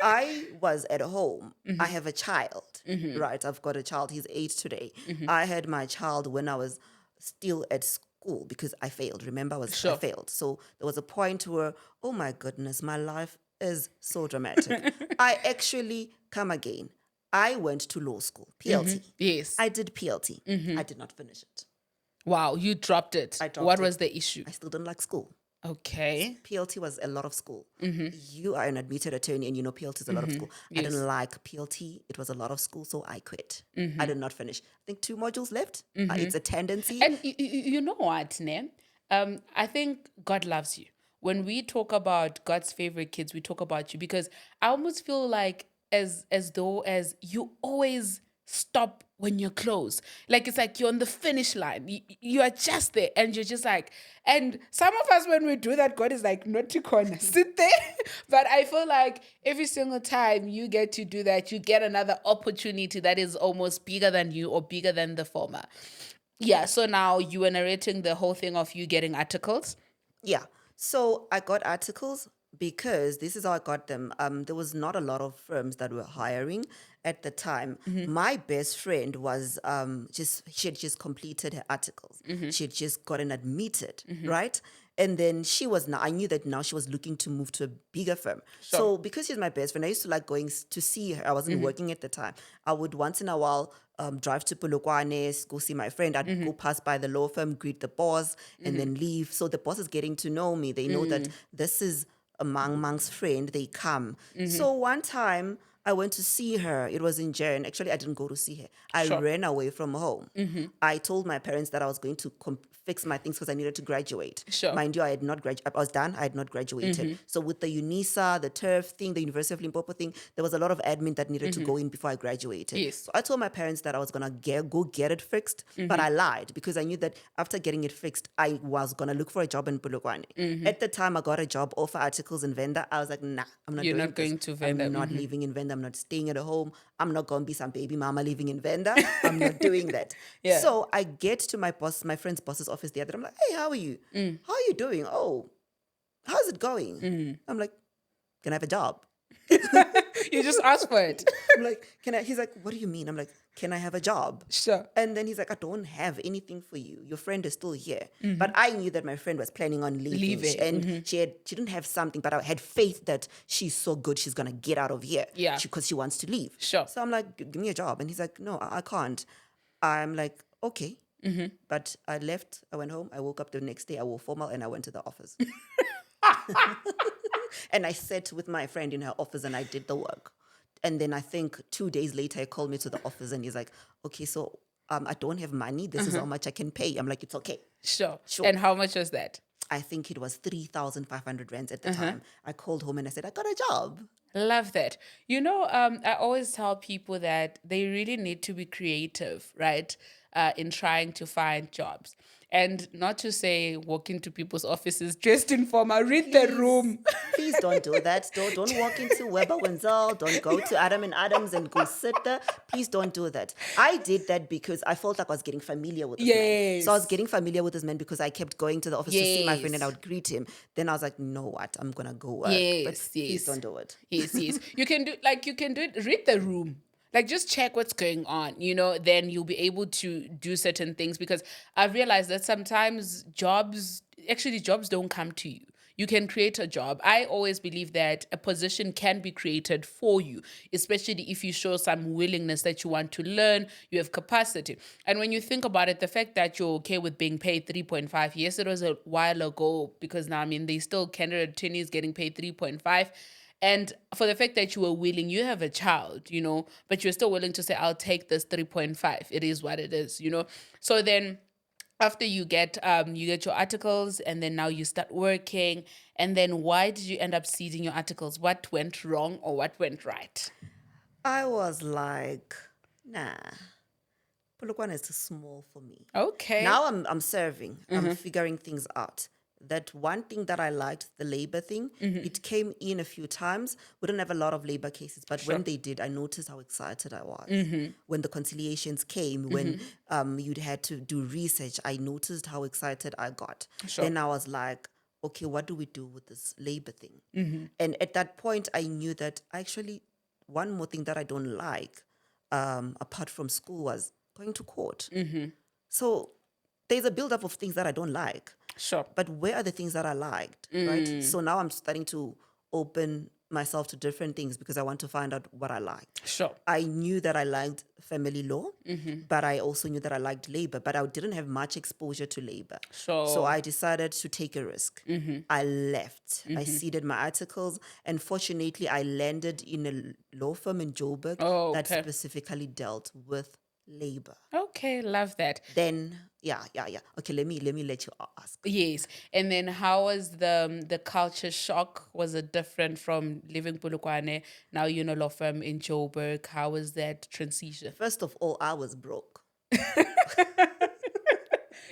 Speaker 2: I was at home. I have a child, right? I've got a child. He's 8 today. I had my child when I was still at school because I failed. Remember, I
Speaker 1: Sure.
Speaker 2: failed. So there was a point where, oh my goodness, my life is so dramatic. I actually come again. I went to law school, PLT.
Speaker 1: Yes.
Speaker 2: I did PLT. I did not finish it.
Speaker 1: Wow, you dropped it.
Speaker 2: I dropped
Speaker 1: What
Speaker 2: it.
Speaker 1: was the issue?
Speaker 2: I still didn't like school.
Speaker 1: Okay.
Speaker 2: PLT was a lot of school. You are an admitted attorney and you know PLT is a lot of school. I
Speaker 1: Yes.
Speaker 2: didn't like PLT. It was a lot of school, so I quit. I did not finish. I think 2 modules left. It's a tendency.
Speaker 1: And you know what, Ne? I think God loves you. When we talk about God's favorite kids, we talk about you because I almost feel like as though as you always stop when you're close. Like it's like you're on the finish line. You are just there and you're just like, and some of us when we do that, God is like, not to corner, sit there. But I feel like every single time you get to do that, you get another opportunity that is almost bigger than you or bigger than the former. Yeah, so now you were narrating the whole thing of you getting articles.
Speaker 2: Yeah. So I got articles because this is how I got them. There was not a lot of firms that were hiring at the time. My best friend was she had just completed her articles. She had just gotten admitted, right? And then I knew that now she was looking to move to a bigger firm. So because she's my best friend, I used to like going to see her. I wasn't working at the time. I would once in a while drive to Polokwane, go see my friend. I'd go pass by the law firm, greet the boss, and then leave. So the boss is getting to know me. They know that this is amongst friend. They come. So one time I went to see her. It was in Jan. Actually, I didn't go to see her. I ran away from home. I told my parents that I was going to fix my things because I needed to graduate.
Speaker 1: Sure.
Speaker 2: Mind you, I had not graduated. I was done. I had not graduated. So with the UNISA, the turf thing, the University of Limpopo thing, there was a lot of admin that needed to go in before I graduated.
Speaker 1: Yes.
Speaker 2: So I told my parents that I was going to go get it fixed, but I lied because I knew that after getting it fixed, I was going to look for a job in Polokwane. At the time, I got a job offer articles in Venda. I was like, nah, I'm not
Speaker 1: You're
Speaker 2: doing
Speaker 1: not going
Speaker 2: this.
Speaker 1: to Venda.
Speaker 2: I'm not living in Venda. I'm not staying at a home. I'm not going to be some baby mama living in Venda. I'm not doing that.
Speaker 1: Yeah.
Speaker 2: So I get to my friend's boss's office the other day. I'm like, hey, how are you? How are you doing? Oh, how's it going? I'm like, can I have a job?
Speaker 1: You just asked for it.
Speaker 2: I'm like, he's like, what do you mean? I'm like, can I have a job?
Speaker 1: Sure.
Speaker 2: And then he's like, I don't have anything for you. Your friend is still here. But I knew that my friend was planning on leaving. And she didn't have something, but I had faith that she's so good, she's going to get out of here.
Speaker 1: Yeah.
Speaker 2: Because she wants to leave.
Speaker 1: Sure.
Speaker 2: So I'm like, give me a job. And he's like, no, I can't. I'm like, okay. But I left, I went home, I woke up the next day, I wore formal and I went to the office. And I sat with my friend in her office and I did the work. And then I think 2 days later, he called me to the office and he's like, okay, so I don't have money. This is how much I can pay. I'm like, it's okay.
Speaker 1: Sure. And how much was that?
Speaker 2: I think it was 3,500 rands at the time. I called home and I said, I got a job.
Speaker 1: Love that. You know, I always tell people that they really need to be creative, right? In trying to find jobs. And not to say walk into people's offices dressed in formal, read the room.
Speaker 2: Please don't do that. Don't walk into Weber Wenzel. Don't go to Adam and Adams and go sit there. Please don't do that. I did that because I felt like I was getting familiar with this man. So I was getting familiar with this man because I kept going to the office to see my friend and I would greet him. Then I was like, no, what? I'm going to go work. But please don't do it.
Speaker 1: Yes. You can do it. Read the room. Like, just check what's going on, then you'll be able to do certain things, because I've realized that sometimes jobs don't come to you. You can create a job. I always believe that a position can be created for you, especially if you show some willingness that you want to learn, you have capacity. And when you think about it, the fact that you're okay with being paid 3.5, yes, it was a while ago, because now, they still candidate attorneys getting paid 3.5. And for the fact that you were willing, you have a child, but you're still willing to say, I'll take this 3.5. It is what it is, So then after you get your articles, and then now you start working, and then why did you end up seeding your articles? What went wrong or what went right?
Speaker 2: I was like, nah, Polokwane is too small for me.
Speaker 1: Okay.
Speaker 2: Now I'm serving. I'm figuring things out. That one thing that I liked, the labor thing, it came in a few times. We didn't have a lot of labor cases, but when they did, I noticed how excited I was. When the conciliations came, when you'd had to do research, I noticed how excited I got. Then I was like, okay, what do we do with this labor thing? And at that point, I knew that actually one more thing that I don't like, apart from school, was going to court. So there's a buildup of things that I don't like.
Speaker 1: Sure.
Speaker 2: But where are the things that I liked, right? So now I'm starting to open myself to different things because I want to find out what I liked.
Speaker 1: Sure.
Speaker 2: I knew that I liked family law, but I also knew that I liked labor, but I didn't have much exposure to labor.
Speaker 1: Sure.
Speaker 2: So I decided to take a risk. I left. I seeded my articles, and fortunately, I landed in a law firm in Joburg
Speaker 1: Oh,
Speaker 2: that
Speaker 1: okay.
Speaker 2: specifically dealt with labor.
Speaker 1: Okay, love that.
Speaker 2: Then, yeah. Okay, let me let you ask.
Speaker 1: Yes. And then how was the culture shock? Was it different from living Polokwane? Now you're in a law firm in Joburg. How was that transition?
Speaker 2: First of all, I was broke.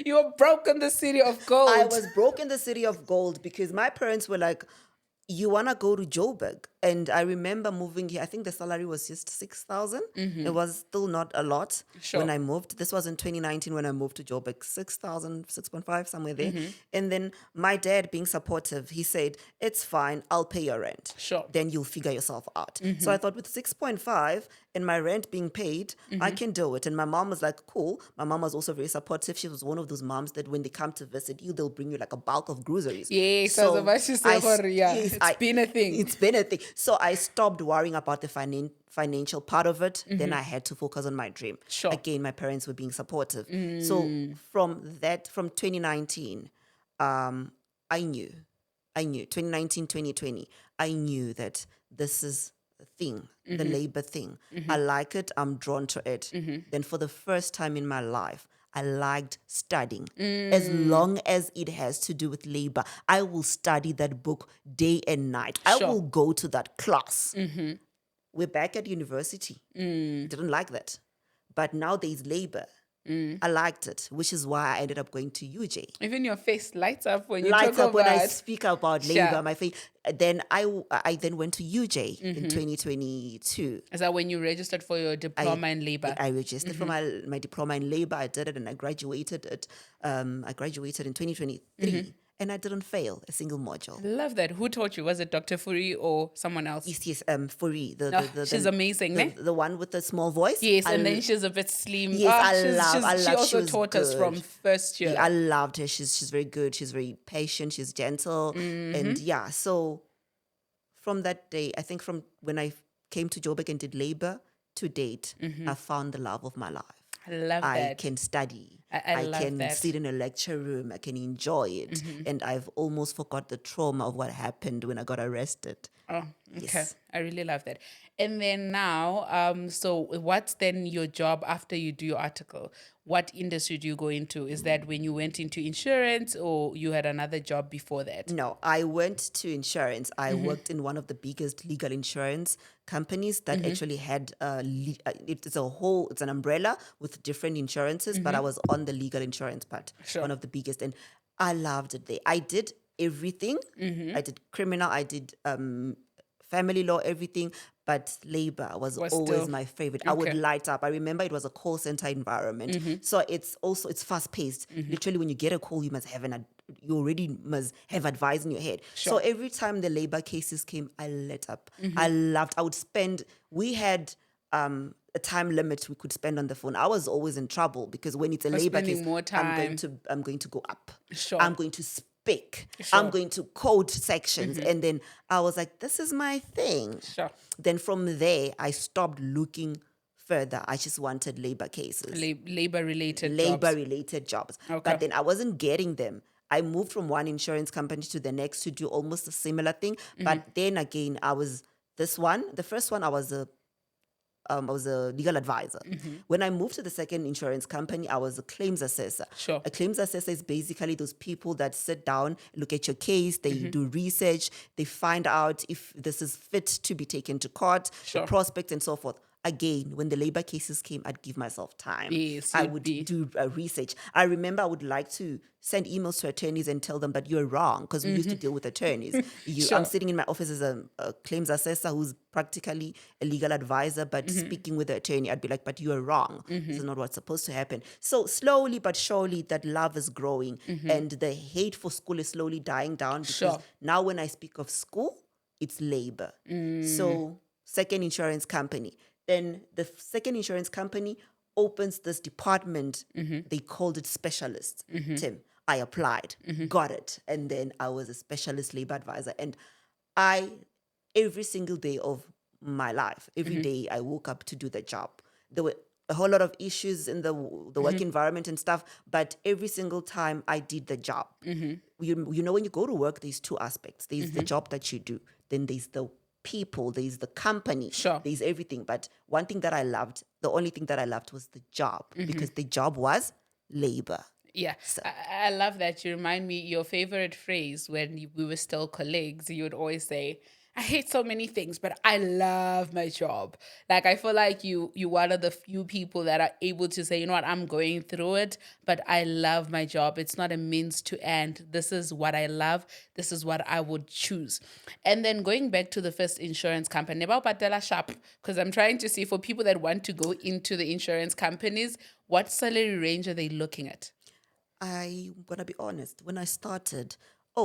Speaker 1: You were broke in the city of gold.
Speaker 2: I was broke in the city of gold because my parents were like, you want to go to Joburg? And I remember moving here. I think the salary was just 6,000. It was still not a lot
Speaker 1: Sure.
Speaker 2: when I moved. This was in 2019 when I moved to Joburg, 6,000, 6.5, somewhere there. And then my dad, being supportive, he said, it's fine, I'll pay your rent.
Speaker 1: Sure.
Speaker 2: Then you'll figure yourself out. So I thought with 6.5 and my rent being paid, I can do it. And my mom was like, cool. My mom was also very supportive. She was one of those moms that when they come to visit you, they'll bring you like a bulk of groceries.
Speaker 1: Yes, I was about to say, it's been a thing.
Speaker 2: It's been a thing. So I stopped worrying about the financial part of it. Then I had to focus on my dream.
Speaker 1: Sure.
Speaker 2: Again, my parents were being supportive. So from 2019, I knew 2019, 2020, I knew that this is the thing, the labor thing. I like it. I'm drawn to it. Then for the first time in my life, I liked studying. As long as it has to do with labor, I will study that book day and night. I
Speaker 1: Sure.
Speaker 2: will go to that class. We're back at university. Didn't like that. But now there's labor. I liked it, which is why I ended up going to UJ.
Speaker 1: Even your face lights up when you
Speaker 2: Lights
Speaker 1: talk
Speaker 2: up when I
Speaker 1: about.
Speaker 2: speak about
Speaker 1: Sure.
Speaker 2: labor. My face. Then I then went to UJ in 2022.
Speaker 1: Is that when you registered for your diploma in labor?
Speaker 2: I registered for my diploma in labor. I did it and I graduated it. I graduated in 2023 and I didn't fail a single module.
Speaker 1: I love that. Who taught you? Was it Dr. Furi or someone else?
Speaker 2: Yes, Furi,
Speaker 1: She's amazing, ne?
Speaker 2: the one with the small voice.
Speaker 1: Yes, and then she's a bit slim.
Speaker 2: Yes, I
Speaker 1: She
Speaker 2: love.
Speaker 1: also
Speaker 2: She was
Speaker 1: taught us from
Speaker 2: good.
Speaker 1: first year.
Speaker 2: Yeah, I loved her. She's very good. She's very patient. She's gentle, and yeah. So from that day, I think from when I came to Joburg and did labor to date, I found the love of my life.
Speaker 1: I love
Speaker 2: I
Speaker 1: that.
Speaker 2: can study.
Speaker 1: I love
Speaker 2: can
Speaker 1: that.
Speaker 2: sit in a lecture room. I can enjoy it. And I've almost forgot the trauma of what happened when I got arrested.
Speaker 1: Oh, okay.
Speaker 2: Yes.
Speaker 1: I really love that. And then now, so what's then your job after you do your article? What industry do you go into? Is that when you went into insurance or you had another job before that?
Speaker 2: No, I went to insurance. I worked in one of the biggest legal insurance companies that actually had it's an umbrella with different insurances, but I was on the legal insurance part,
Speaker 1: Sure.
Speaker 2: one of the biggest, and I loved it there. I did everything. I did criminal, I did family law, everything, but labor was always
Speaker 1: still-
Speaker 2: my favorite. I would
Speaker 1: Okay.
Speaker 2: light up. I remember it was a call center environment, so it's fast paced. Literally, when you get a call, you you already must have advice in your head. So every time the labor cases came, I lit up. I loved. I would spend. We had a time limit we could spend on the phone. I was always in trouble because when it's a labor
Speaker 1: spending
Speaker 2: case,
Speaker 1: more time.
Speaker 2: I'm going to go up.
Speaker 1: Sure.
Speaker 2: I'm going to speak.
Speaker 1: Sure.
Speaker 2: I'm going to code sections. And then I was like, this is my thing.
Speaker 1: Sure.
Speaker 2: Then from there, I stopped looking further. I just wanted labor cases.
Speaker 1: Labor-related jobs.
Speaker 2: Labor-related jobs.
Speaker 1: Okay.
Speaker 2: But then I wasn't getting them. I moved from one insurance company to the next to do almost a similar thing. But then again, I was this one. The first one, I was a legal advisor. When I moved to the second insurance company, I was a claims assessor.
Speaker 1: Sure.
Speaker 2: A claims assessor is basically those people that sit down, look at your case, they do research, they find out if this is fit to be taken to court,
Speaker 1: Sure.
Speaker 2: the prospect and so forth. Again, when the labor cases came, I'd give myself time.
Speaker 1: Yes,
Speaker 2: I
Speaker 1: you'd
Speaker 2: would
Speaker 1: be.
Speaker 2: do research. I remember I would like to send emails to attorneys and tell them, but you're wrong, because we used to deal with attorneys.
Speaker 1: Sure.
Speaker 2: I'm sitting in my office as a claims assessor who's practically a legal advisor, but speaking with the attorney, I'd be like, but you're wrong. This is not what's supposed to happen. So slowly but surely, that love is growing, and the hate for school is slowly dying down, because
Speaker 1: Sure.
Speaker 2: now when I speak of school, it's labor. So second insurance company. Then the second insurance company opens this department. They called it specialists. Tim, I applied, got it. And then I was a specialist labor advisor. And every single day of my life, every day I woke up to do the job. There were a whole lot of issues in the work environment and stuff, but every single time I did the job. You know, when you go to work, there's two aspects. There's the job that you do, then there's the people, there's the company,
Speaker 1: Sure.
Speaker 2: there's everything. But one thing that I loved, the only thing that I loved was the job, because the job was labor.
Speaker 1: Yeah, I love that. You remind me your favorite phrase when we were still colleagues. You would always say, "I hate so many things, but I love my job." Like I feel like you one of the few people that are able to say, "You know what, I'm going through it, but I love my job. It's not a means to end. This is what I love. This is what I would choose." And then going back to the first insurance company, about Patela Sharp, because I'm trying to see for people that want to go into the insurance companies, what salary range are they looking at?
Speaker 2: I'm going to be honest. When I started, I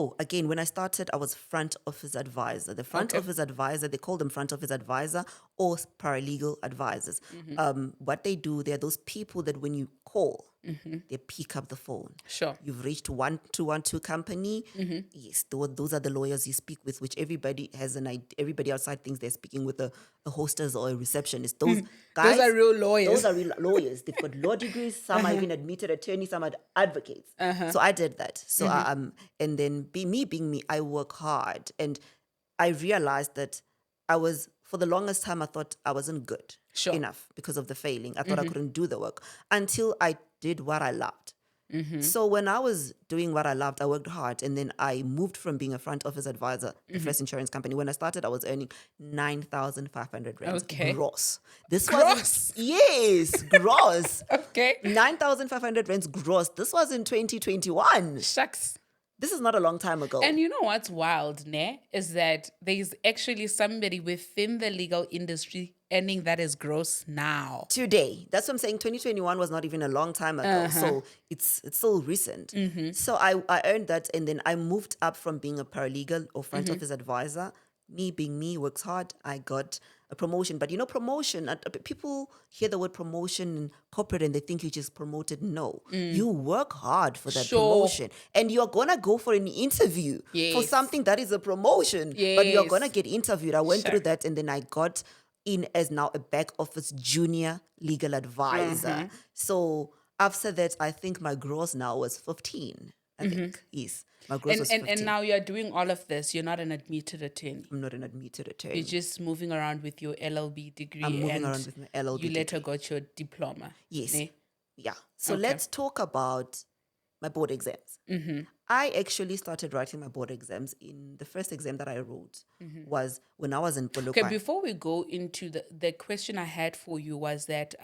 Speaker 2: was front office advisor. The front office advisor, they call them front office advisor or paralegal advisors. What they do, they're those people that when you call, they pick up the phone.
Speaker 1: Sure.
Speaker 2: You've reached 1212 company. Yes, those are the lawyers you speak with, which everybody has an idea. Everybody outside thinks they're speaking with a hostess or a receptionist. Those guys,
Speaker 1: Those are real lawyers.
Speaker 2: Those are real lawyers. They've got law degrees. Some are even admitted attorneys. Some are advocates. So I did that. So and then being me, I work hard, and I realized that for the longest time, I thought I wasn't good enough because of the failing. I thought I couldn't do the work until I did what I loved. So when I was doing what I loved, I worked hard, and then I moved from being a front office advisor, the first insurance company. When I started, I was earning 9,500 rands gross. This was gross.
Speaker 1: Okay.
Speaker 2: 9,500 rands gross. This was in 2021.
Speaker 1: Shucks.
Speaker 2: This is not a long time ago.
Speaker 1: And you know what's wild, ne? Is that there's actually somebody within the legal industry earning that is gross now.
Speaker 2: Today. That's what I'm saying. 2021 was not even a long time ago. So it's still recent. So I earned that, and then I moved up from being a paralegal or front office advisor. Me being me, works hard. I got a promotion. But you know, promotion, people hear the word promotion in corporate and they think you just promoted. No. You work hard for that promotion. And you're going to go for an interview for something that is a promotion. But you're going to get interviewed. I went through that, and then I got in as now a back office junior legal advisor. So after that, I think my gross now was 15. I think, yes. My gross was 15.
Speaker 1: And now you're doing all of this. You're not an admitted attorney.
Speaker 2: I'm not an admitted attorney.
Speaker 1: You're just moving around with your LLB degree.
Speaker 2: I'm moving around with my LLB
Speaker 1: You later got your diploma.
Speaker 2: Yes.
Speaker 1: Ne?
Speaker 2: Yeah. So let's talk about my board exams. I actually started writing my board exams. In the first exam that I wrote was when I was in Polokwane.
Speaker 1: Okay, before we go into the question I had for you was that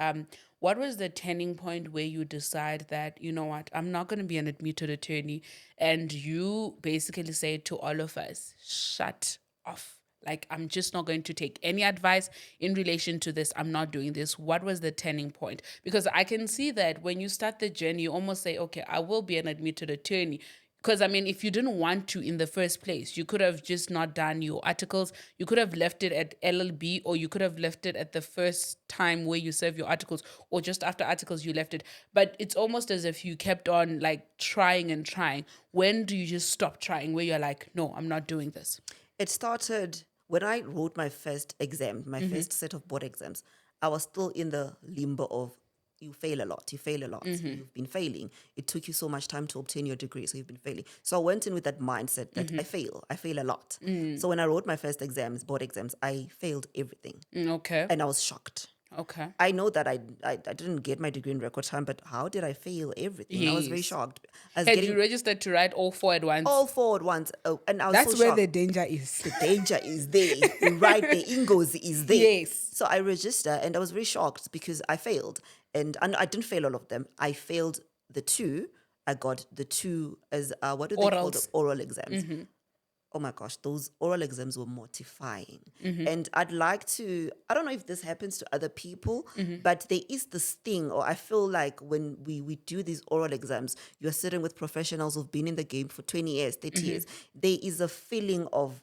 Speaker 1: what was the turning point where you decide that, you know what, I'm not going to be an admitted attorney, and you basically say to all of us, shut off. Like, I'm just not going to take any advice in relation to this. I'm not doing this. What was the turning point? Because I can see that when you start the journey, you almost say, okay, I will be an admitted attorney. Because, I mean, if you didn't want to in the first place, you could have just not done your articles. You could have left it at LLB, or you could have left it at the first time where you serve your articles, or just after articles you left it. But it's almost as if you kept on like trying and trying. When do you just stop trying, where you're like, no, I'm not doing this?
Speaker 2: It started when I wrote my first exam, my first set of board exams. I was still in the limbo of you fail a lot. You've been failing. It took you so much time to obtain your degree, so you've been failing. So I went in with that mindset that I fail a lot. So when I wrote my first exams, board exams, I failed everything.
Speaker 1: Okay.
Speaker 2: And I was shocked.
Speaker 1: Okay.
Speaker 2: I know that I didn't get my degree in record time, but how did I fail everything? I was very shocked.
Speaker 1: Had you registered to write all four at once?
Speaker 2: All four at once. Oh, and I was
Speaker 1: That's
Speaker 2: so
Speaker 1: where
Speaker 2: shocked.
Speaker 1: the danger is.
Speaker 2: The danger is there. Right, the Ingos is there.
Speaker 1: Yes.
Speaker 2: So I registered, and I was very shocked because I failed. And I didn't fail all of them. I failed the two. I got the two as, what do they call them? Oral exams. Oh my gosh, those oral exams were mortifying. And I'd like to, I don't know if this happens to other people, but there is this thing, or I feel like when we do these oral exams, you're sitting with professionals who've been in the game for 20 years, 30 years. There is a feeling of,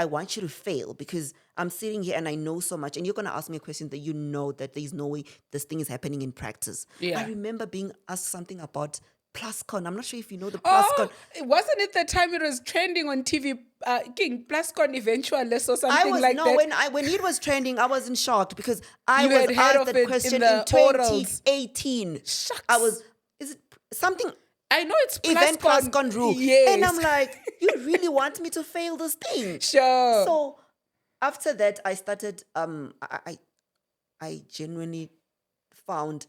Speaker 2: I want you to fail because I'm sitting here and I know so much, and you're going to ask me a question that you know that there's no way this thing is happening in practice.
Speaker 1: Yeah.
Speaker 2: I remember being asked something about PlusCon. I'm not sure if you know the
Speaker 1: Oh,
Speaker 2: PlusCon.
Speaker 1: wasn't it the time it was trending on TV, King PlusCon Eventualist or
Speaker 2: I
Speaker 1: something
Speaker 2: was
Speaker 1: like
Speaker 2: no
Speaker 1: that?
Speaker 2: when it was trending, I wasn't shocked because I
Speaker 1: You
Speaker 2: was
Speaker 1: had heard
Speaker 2: asked
Speaker 1: of
Speaker 2: that
Speaker 1: it in
Speaker 2: question
Speaker 1: the
Speaker 2: in
Speaker 1: orals.
Speaker 2: 2018.
Speaker 1: Shucks.
Speaker 2: I was is it something
Speaker 1: I know it's
Speaker 2: event
Speaker 1: PlusCon.
Speaker 2: PlusCon rule, and I'm
Speaker 1: Yes.
Speaker 2: like, you really want me to fail this thing?
Speaker 1: Sure.
Speaker 2: So after that, I started. I genuinely found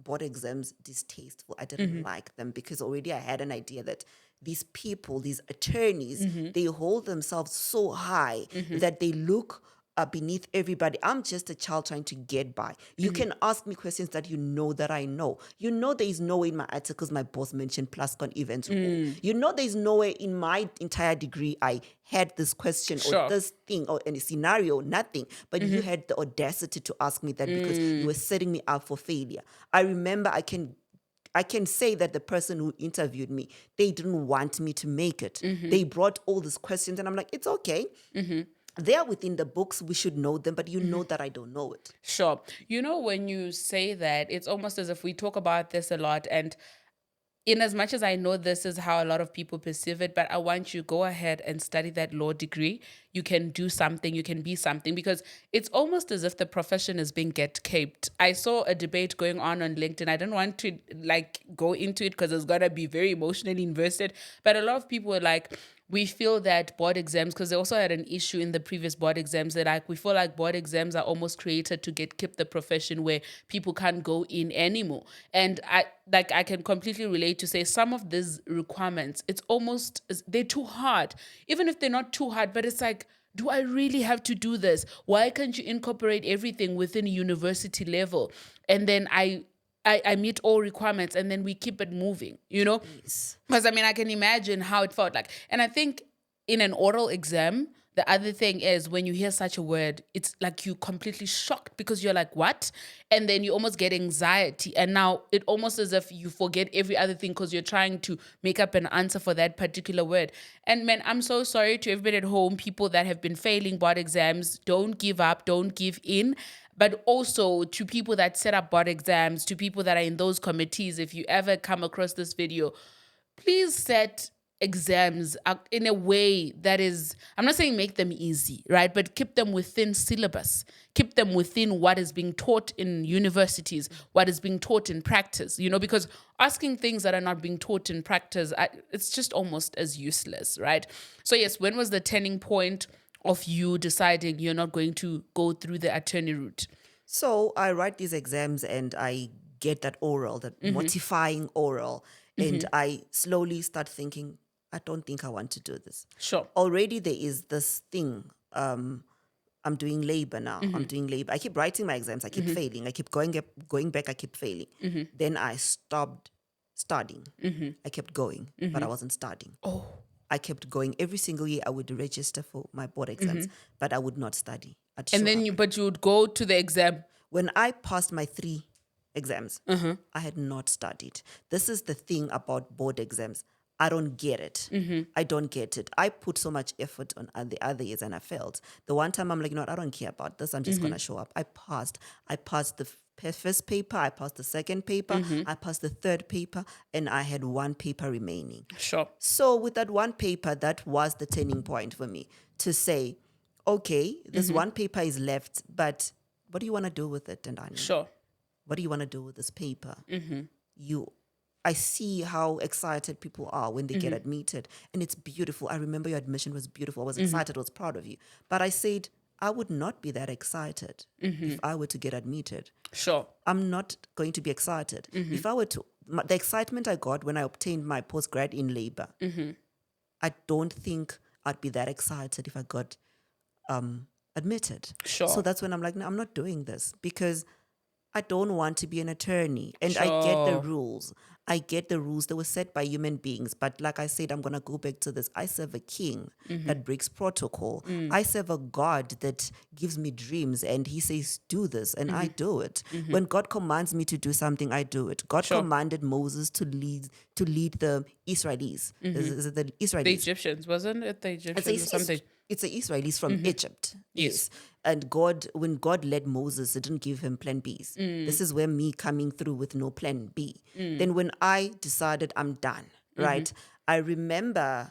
Speaker 2: board exams distasteful. I didn't like them because already I had an idea that these people, these attorneys, they hold themselves so high that they look beneath everybody. I'm just a child trying to get by. You can ask me questions that you know that I know. You know there is no way in my articles my boss mentioned PlusCon events rule. You know there's no way in my entire degree I had this question or
Speaker 1: Sure.
Speaker 2: this thing or any scenario, nothing. But you had the audacity to ask me that because you were setting me up for failure. I remember I can say that the person who interviewed me, they didn't want me to make it. They brought all these questions and I'm like, it's okay. They are within the books. We should know them, but you know that I don't know it.
Speaker 1: Sure. You know, when you say that, it's almost as if we talk about this a lot. And in as much as I know this is how a lot of people perceive it, but I want you to go ahead and study that law degree. You can do something, you can be something, because it's almost as if the profession is being caped. I saw a debate going on LinkedIn. I didn't want to go into it because it's gonna be very emotionally invested, but a lot of people were like, we feel that board exams, because they also had an issue in the previous board exams, that we feel like board exams are almost created to keep the profession where people can't go in anymore. And I can completely relate to say some of these requirements, it's almost, they're too hard. Even if they're not too hard, but it's like, do I really have to do this? Why can't you incorporate everything within a university level? And then I meet all requirements and then we keep it moving, you know?
Speaker 2: Yes.
Speaker 1: Because I can imagine how it felt like. And I think in an oral exam, the other thing is when you hear such a word, it's like you completely shocked because you're like, what? And then you almost get anxiety. And now it almost as if you forget every other thing because you're trying to make up an answer for that particular word. And man, I'm so sorry to everybody at home, people that have been failing board exams. Don't give up, don't give in. But also to people that set up board exams, to people that are in those committees, if you ever come across this video, please set exams in a way that is, I'm not saying make them easy, right? But keep them within syllabus. Keep them within what is being taught in universities, what is being taught in practice, because asking things that are not being taught in practice, it's just almost as useless, right? So yes, when was the turning point of you deciding you're not going to go through the attorney route?
Speaker 2: So I write these exams and I get that oral, that mortifying oral. And I slowly start thinking, I don't think I want to do this.
Speaker 1: Sure.
Speaker 2: Already there is this thing. I'm doing labor now. I'm doing labor. I keep writing my exams. I keep failing. I keep going back. I keep failing. Then I stopped studying. I kept going, but I wasn't studying.
Speaker 1: Oh.
Speaker 2: I kept going. Every single year I would register for my board exams, but I would not study.
Speaker 1: And then you would go to the exam.
Speaker 2: When I passed my 3 exams, I had not studied. This is the thing about board exams. I don't get it. I don't get it. I put so much effort on the other years and I failed. The one time I'm like, I don't care about this. I'm just going to show up. I passed. I passed the first paper. I passed the second paper. I passed the third paper. And I had 1 paper remaining.
Speaker 1: Sure.
Speaker 2: So with that 1 paper, that was the turning point for me to say, okay, this 1 paper is left, but what do you want to do with it, Tendani?
Speaker 1: Sure.
Speaker 2: What do you want to do with this paper? I see how excited people are when they get admitted, and it's beautiful. I remember your admission was beautiful. I was excited. I was proud of you. But I said, I would not be that excited if I were to get admitted.
Speaker 1: Sure.
Speaker 2: I'm not going to be excited. If I were to, the excitement I got when I obtained my postgrad in labor, I don't think I'd be that excited if I got admitted.
Speaker 1: Sure.
Speaker 2: So that's when I'm like, no, I'm not doing this because I don't want to be an attorney. And I get the rules. I get the rules that were set by human beings. But like I said, I'm going to go back to this. I serve a king that breaks protocol. I serve a God that gives me dreams and he says, do this. And I do it. When God commands me to do something, I do it. God commanded Moses to lead the Israelis. Is it the Israelis?
Speaker 1: The Egyptians, wasn't it? The Egyptians or something.
Speaker 2: It's the Israelis from Egypt.
Speaker 1: Yes.
Speaker 2: And when God led Moses, it didn't give him plan Bs. This is where me coming through with no plan B. Then when I decided I'm done, right? I remember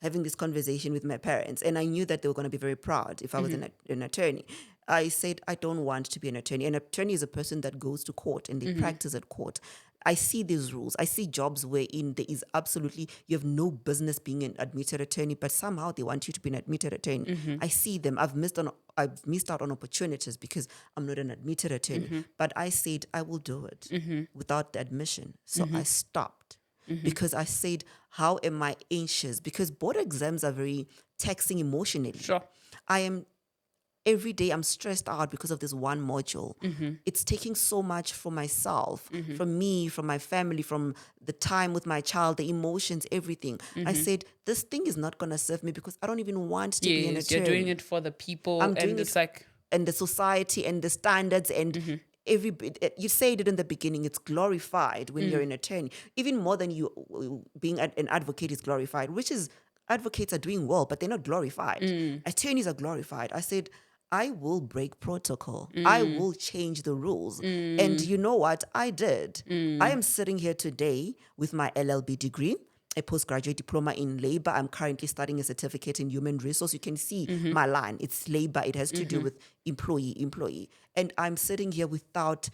Speaker 2: having this conversation with my parents, and I knew that they were going to be very proud if I was an attorney. I said, I don't want to be an attorney. An attorney is a person that goes to court and they practice at court. I see these rules. I see jobs wherein there is absolutely, you have no business being an admitted attorney, but somehow they want you to be an admitted attorney. I see them. I've missed out on opportunities because I'm not an admitted attorney. But I said, I will do it without the admission. So I stopped. Because I said, how am I anxious? Because board exams are very taxing emotionally.
Speaker 1: Sure.
Speaker 2: Every day I'm stressed out because of this one module. It's taking so much from myself, from me, from my family, from the time with my child, the emotions, everything. I said, this thing is not going to serve me because I don't even want to be an attorney.
Speaker 1: You're doing it for the people.
Speaker 2: I'm doing
Speaker 1: it's
Speaker 2: it
Speaker 1: like...
Speaker 2: and the society and the standards and you said it in the beginning, it's glorified when you're an attorney, even more than you being an advocate is glorified, which is advocates are doing well, but they're not glorified. Attorneys are glorified. I said, I will break protocol. I will change the rules. And you know what? I did. I am sitting here today with my LLB degree, a postgraduate diploma in labor. I'm currently studying a certificate in human resource. You can see my line. It's labor. It has to do with employee. And I'm sitting here without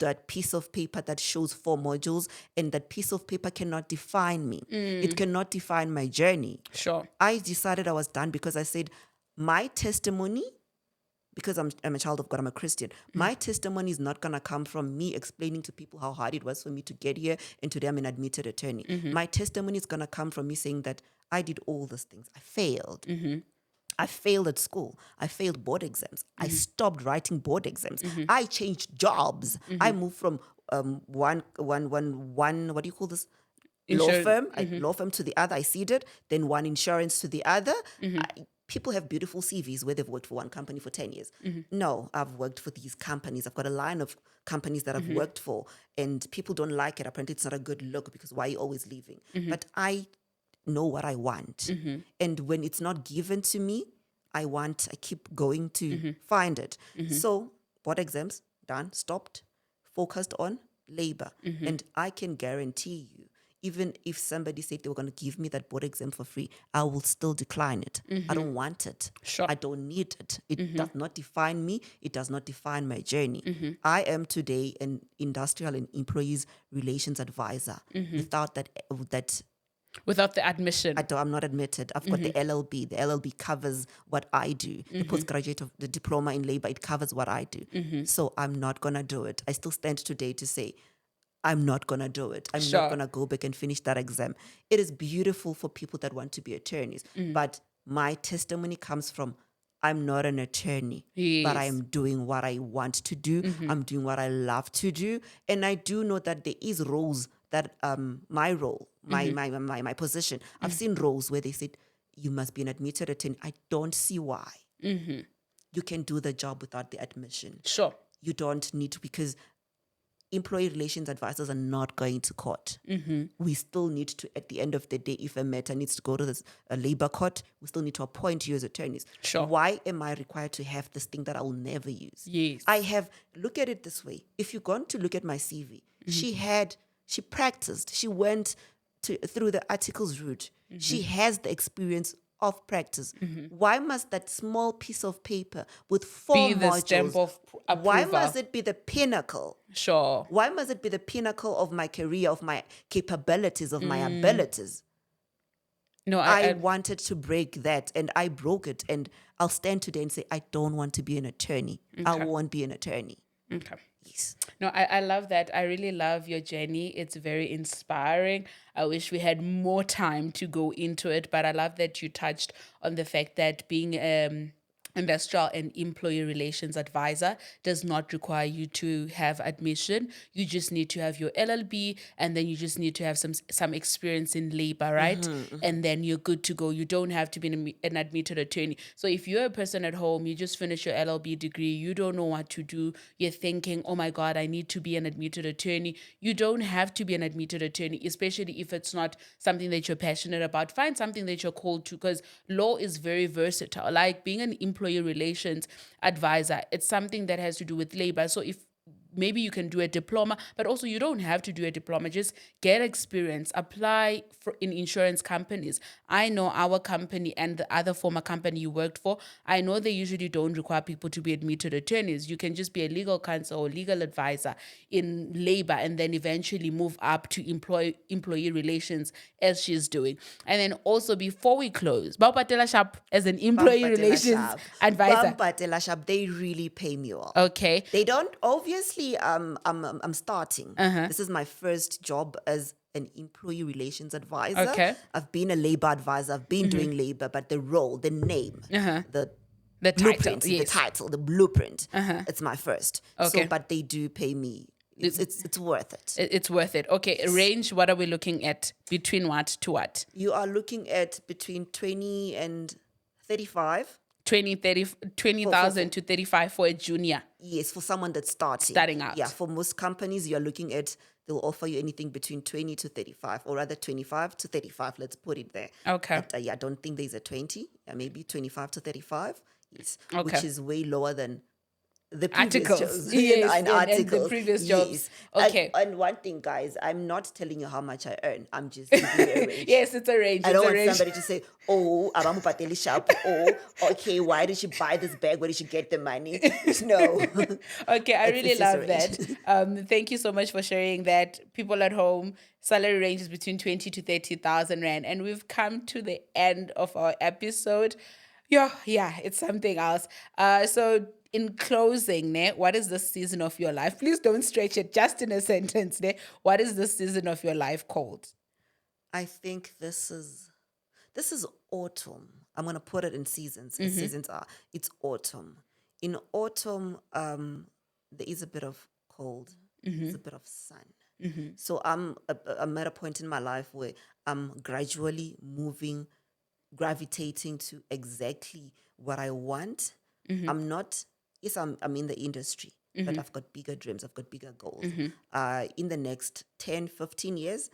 Speaker 2: that piece of paper that shows 4 modules, and that piece of paper cannot define me. It cannot define my journey.
Speaker 1: Sure.
Speaker 2: I decided I was done because I said, my testimony, because I'm a child of God, I'm a Christian. My testimony is not going to come from me explaining to people how hard it was for me to get here, and today I'm an admitted attorney. My testimony is going to come from me saying that I did all these things. I failed. I failed at school. I failed board exams. I stopped writing board exams. I changed jobs. I moved from one, what do you call this? Law firm to the other. I ceded. Then one insurance to the other. People have beautiful CVs where they've worked for one company for 10 years. No, I've worked for these companies. I've got a line of companies that I've worked for, and people don't like it. Apparently, it's not a good look because why are you always leaving? But I know what I want. And when it's not given to me, I keep going to find it. So, board exams, done, stopped, focused on labor. And I can guarantee you, even if somebody said they were going to give me that board exam for free, I will still decline it. I don't want it.
Speaker 1: Sure.
Speaker 2: I don't need it. It does not define me. It does not define my journey. I am today an industrial and employees relations advisor. Without
Speaker 1: without the admission.
Speaker 2: I'm not admitted. I've got the LLB. The LLB covers what I do. The postgraduate of the diploma in labor, it covers what I do. So I'm not going to do it. I still stand today to say, I'm not going to do it. I'm not going to go back and finish that exam. It is beautiful for people that want to be attorneys. But my testimony comes from, I'm not an attorney, but I am doing what I want to do. I'm doing what I love to do. And I do know that there is roles that my role, my position, I've seen roles where they said, you must be an admitted attorney. I don't see why. You can do the job without the admission.
Speaker 1: Sure.
Speaker 2: You don't need to, because employee relations advisors are not going to court. We still need to, at the end of the day, if a matter needs to go to a labor court, we still need to appoint you as attorneys.
Speaker 1: Sure.
Speaker 2: Why am I required to have this thing that I will never use?
Speaker 1: Yes.
Speaker 2: Look at it this way. If you're going to look at my CV, she practiced. She went through the articles route. She has the experience of practice. Why must that small piece of paper with 4
Speaker 1: be the
Speaker 2: modules,
Speaker 1: stamp of approval?
Speaker 2: Why must it be the pinnacle?
Speaker 1: Sure.
Speaker 2: Why must it be the pinnacle of my career, of my capabilities, of my abilities?
Speaker 1: No,
Speaker 2: I wanted to break that, and I broke it. And I'll stand today and say, I don't want to be an attorney. I won't be an attorney.
Speaker 1: Okay.
Speaker 2: Yes.
Speaker 1: No, I love that. I really love your journey. It's very inspiring. I wish we had more time to go into it, but I love that you touched on the fact that being industrial and employee relations advisor does not require you to have admission. You just need to have your LLB, and then you just need to have some experience in labor, right? And then you're good to go. You don't have to be an admitted attorney. So if you're a person at home, you just finished your LLB degree, you don't know what to do, you're thinking, oh my God, I need to be an admitted attorney. You don't have to be an admitted attorney, especially if it's not something that you're passionate about. Find something that you're called to, because law is very versatile. Like being an employee relations advisor, it's something that has to do with labor. So if maybe you can do a diploma, but also you don't have to do a diploma. Just get experience, apply in insurance companies. I know our company and the other former company you worked for, I know they usually don't require people to be admitted attorneys. You can just be a legal counsel or legal advisor in labor, and then eventually move up to employee relations, as she's doing. And then also, before we close, Baupatela Sharp as an employee relations advisor.
Speaker 2: Bampatela Sharp, they really pay me well.
Speaker 1: Okay.
Speaker 2: They don't, obviously, I'm starting. This is my first job as an employee relations advisor.
Speaker 1: Okay.
Speaker 2: I've been a labor advisor. I've been doing labor, but the role, the name, the
Speaker 1: title, yes.
Speaker 2: the title, the blueprint, it's my first.
Speaker 1: Okay.
Speaker 2: So, but they do pay me. It's worth it.
Speaker 1: It's worth it. Okay, range, what are we looking at? Between what to what?
Speaker 2: You are looking at between 20 and 35.
Speaker 1: 20,000 to 35 for a junior.
Speaker 2: Yes, for someone that's
Speaker 1: Starting out.
Speaker 2: Yeah, for most companies, you're looking at, they'll offer you anything between 20 to 35, or rather 25 to 35. Let's put it there.
Speaker 1: Okay.
Speaker 2: But I don't think there's a 20. Maybe 25 to 35. Yes.
Speaker 1: Okay.
Speaker 2: Which is way lower than the previous
Speaker 1: Articles.
Speaker 2: jobs.
Speaker 1: Yes,
Speaker 2: and
Speaker 1: and the previous jobs.
Speaker 2: Yes.
Speaker 1: Okay.
Speaker 2: And one thing, guys, I'm not telling you how much I earn. I'm just giving you a range.
Speaker 1: Yes, it's a range.
Speaker 2: I don't want somebody to say, oh, Abamu Pateli Sharp. Oh, okay, why did she buy this bag? Where did she get the money? No.
Speaker 1: Okay, I really
Speaker 2: it's just a
Speaker 1: love that. Thank you so much for sharing that. People at home, salary ranges between 20 to 30,000 Rand. And we've come to the end of our episode. Yeah, it's something else. So in closing, what is the season of your life? Please don't stretch it, just in a sentence. What is the season of your life called?
Speaker 2: I think this is autumn. I'm going to put it in seasons. As seasons are. It's autumn. In autumn, there is a bit of cold. There's a bit of sun. So I'm at a point in my life where I'm gradually gravitating to exactly what I want. I'm not, yes, I'm in the industry, but I've got bigger dreams. I've got bigger goals. In the next 10, 15 years,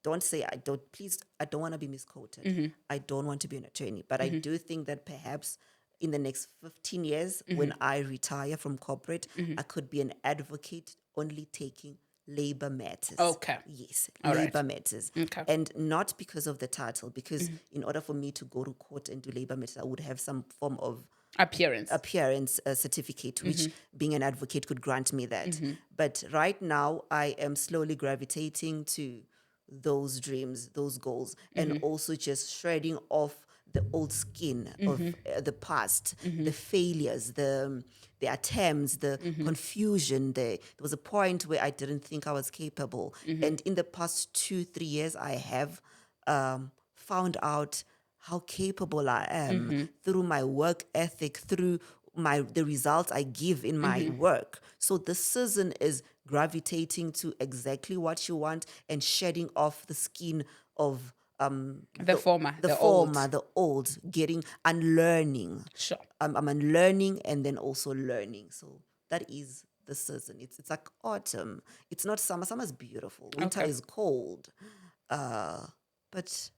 Speaker 2: don't say I don't want to be misquoted. I don't want to be an attorney, but I do think that perhaps in the next 15 years, when I retire from corporate, I could be an advocate only taking labor matters.
Speaker 1: Okay.
Speaker 2: Yes,
Speaker 1: All
Speaker 2: labor
Speaker 1: right.
Speaker 2: matters.
Speaker 1: Okay.
Speaker 2: And not because of the title, because in order for me to go to court and do labor matters, I would have some form of
Speaker 1: appearance
Speaker 2: certificate, which being an advocate could grant me that. But right now, I am slowly gravitating to those dreams, those goals, and also just shredding off the old skin of the past, the failures, the attempts, the confusion. There was a point where I didn't think I was capable. And in the past 2-3 years, I have found out how capable I am through my work ethic, through the results I give in my work. So the season is gravitating to exactly what you want and shedding off the skin of the old, unlearning.
Speaker 1: Sure.
Speaker 2: I'm unlearning and then also learning. So that is the season. It's like autumn. It's not summer. Summer's beautiful. Winter is cold. But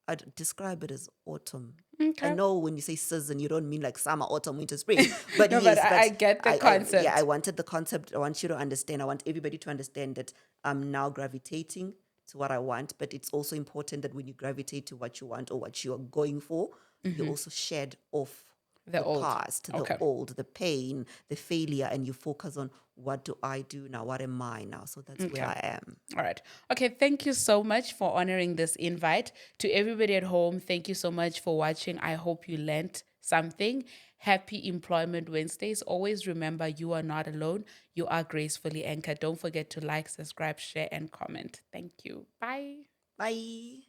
Speaker 2: I'd describe it as autumn.
Speaker 1: Okay.
Speaker 2: I know when you say season, you don't mean like summer, autumn, winter, spring. But
Speaker 1: No,
Speaker 2: yes,
Speaker 1: but I get the concept.
Speaker 2: I wanted the concept. I want you to understand. I want everybody to understand that I'm now gravitating to what I want. But it's also important that when you gravitate to what you want or what you are going for, you also shed off the past, the old, the pain, the failure, and you focus on what do I do now? What am I now? So that's where I am.
Speaker 1: All right. Okay. Thank you so much for honoring this invite. To everybody at home, thank you so much for watching. I hope you learned something. Happy Employment Wednesdays. Always remember you are not alone. You are gracefully anchored. Don't forget to like, subscribe, share, and comment. Thank you. Bye.
Speaker 2: Bye.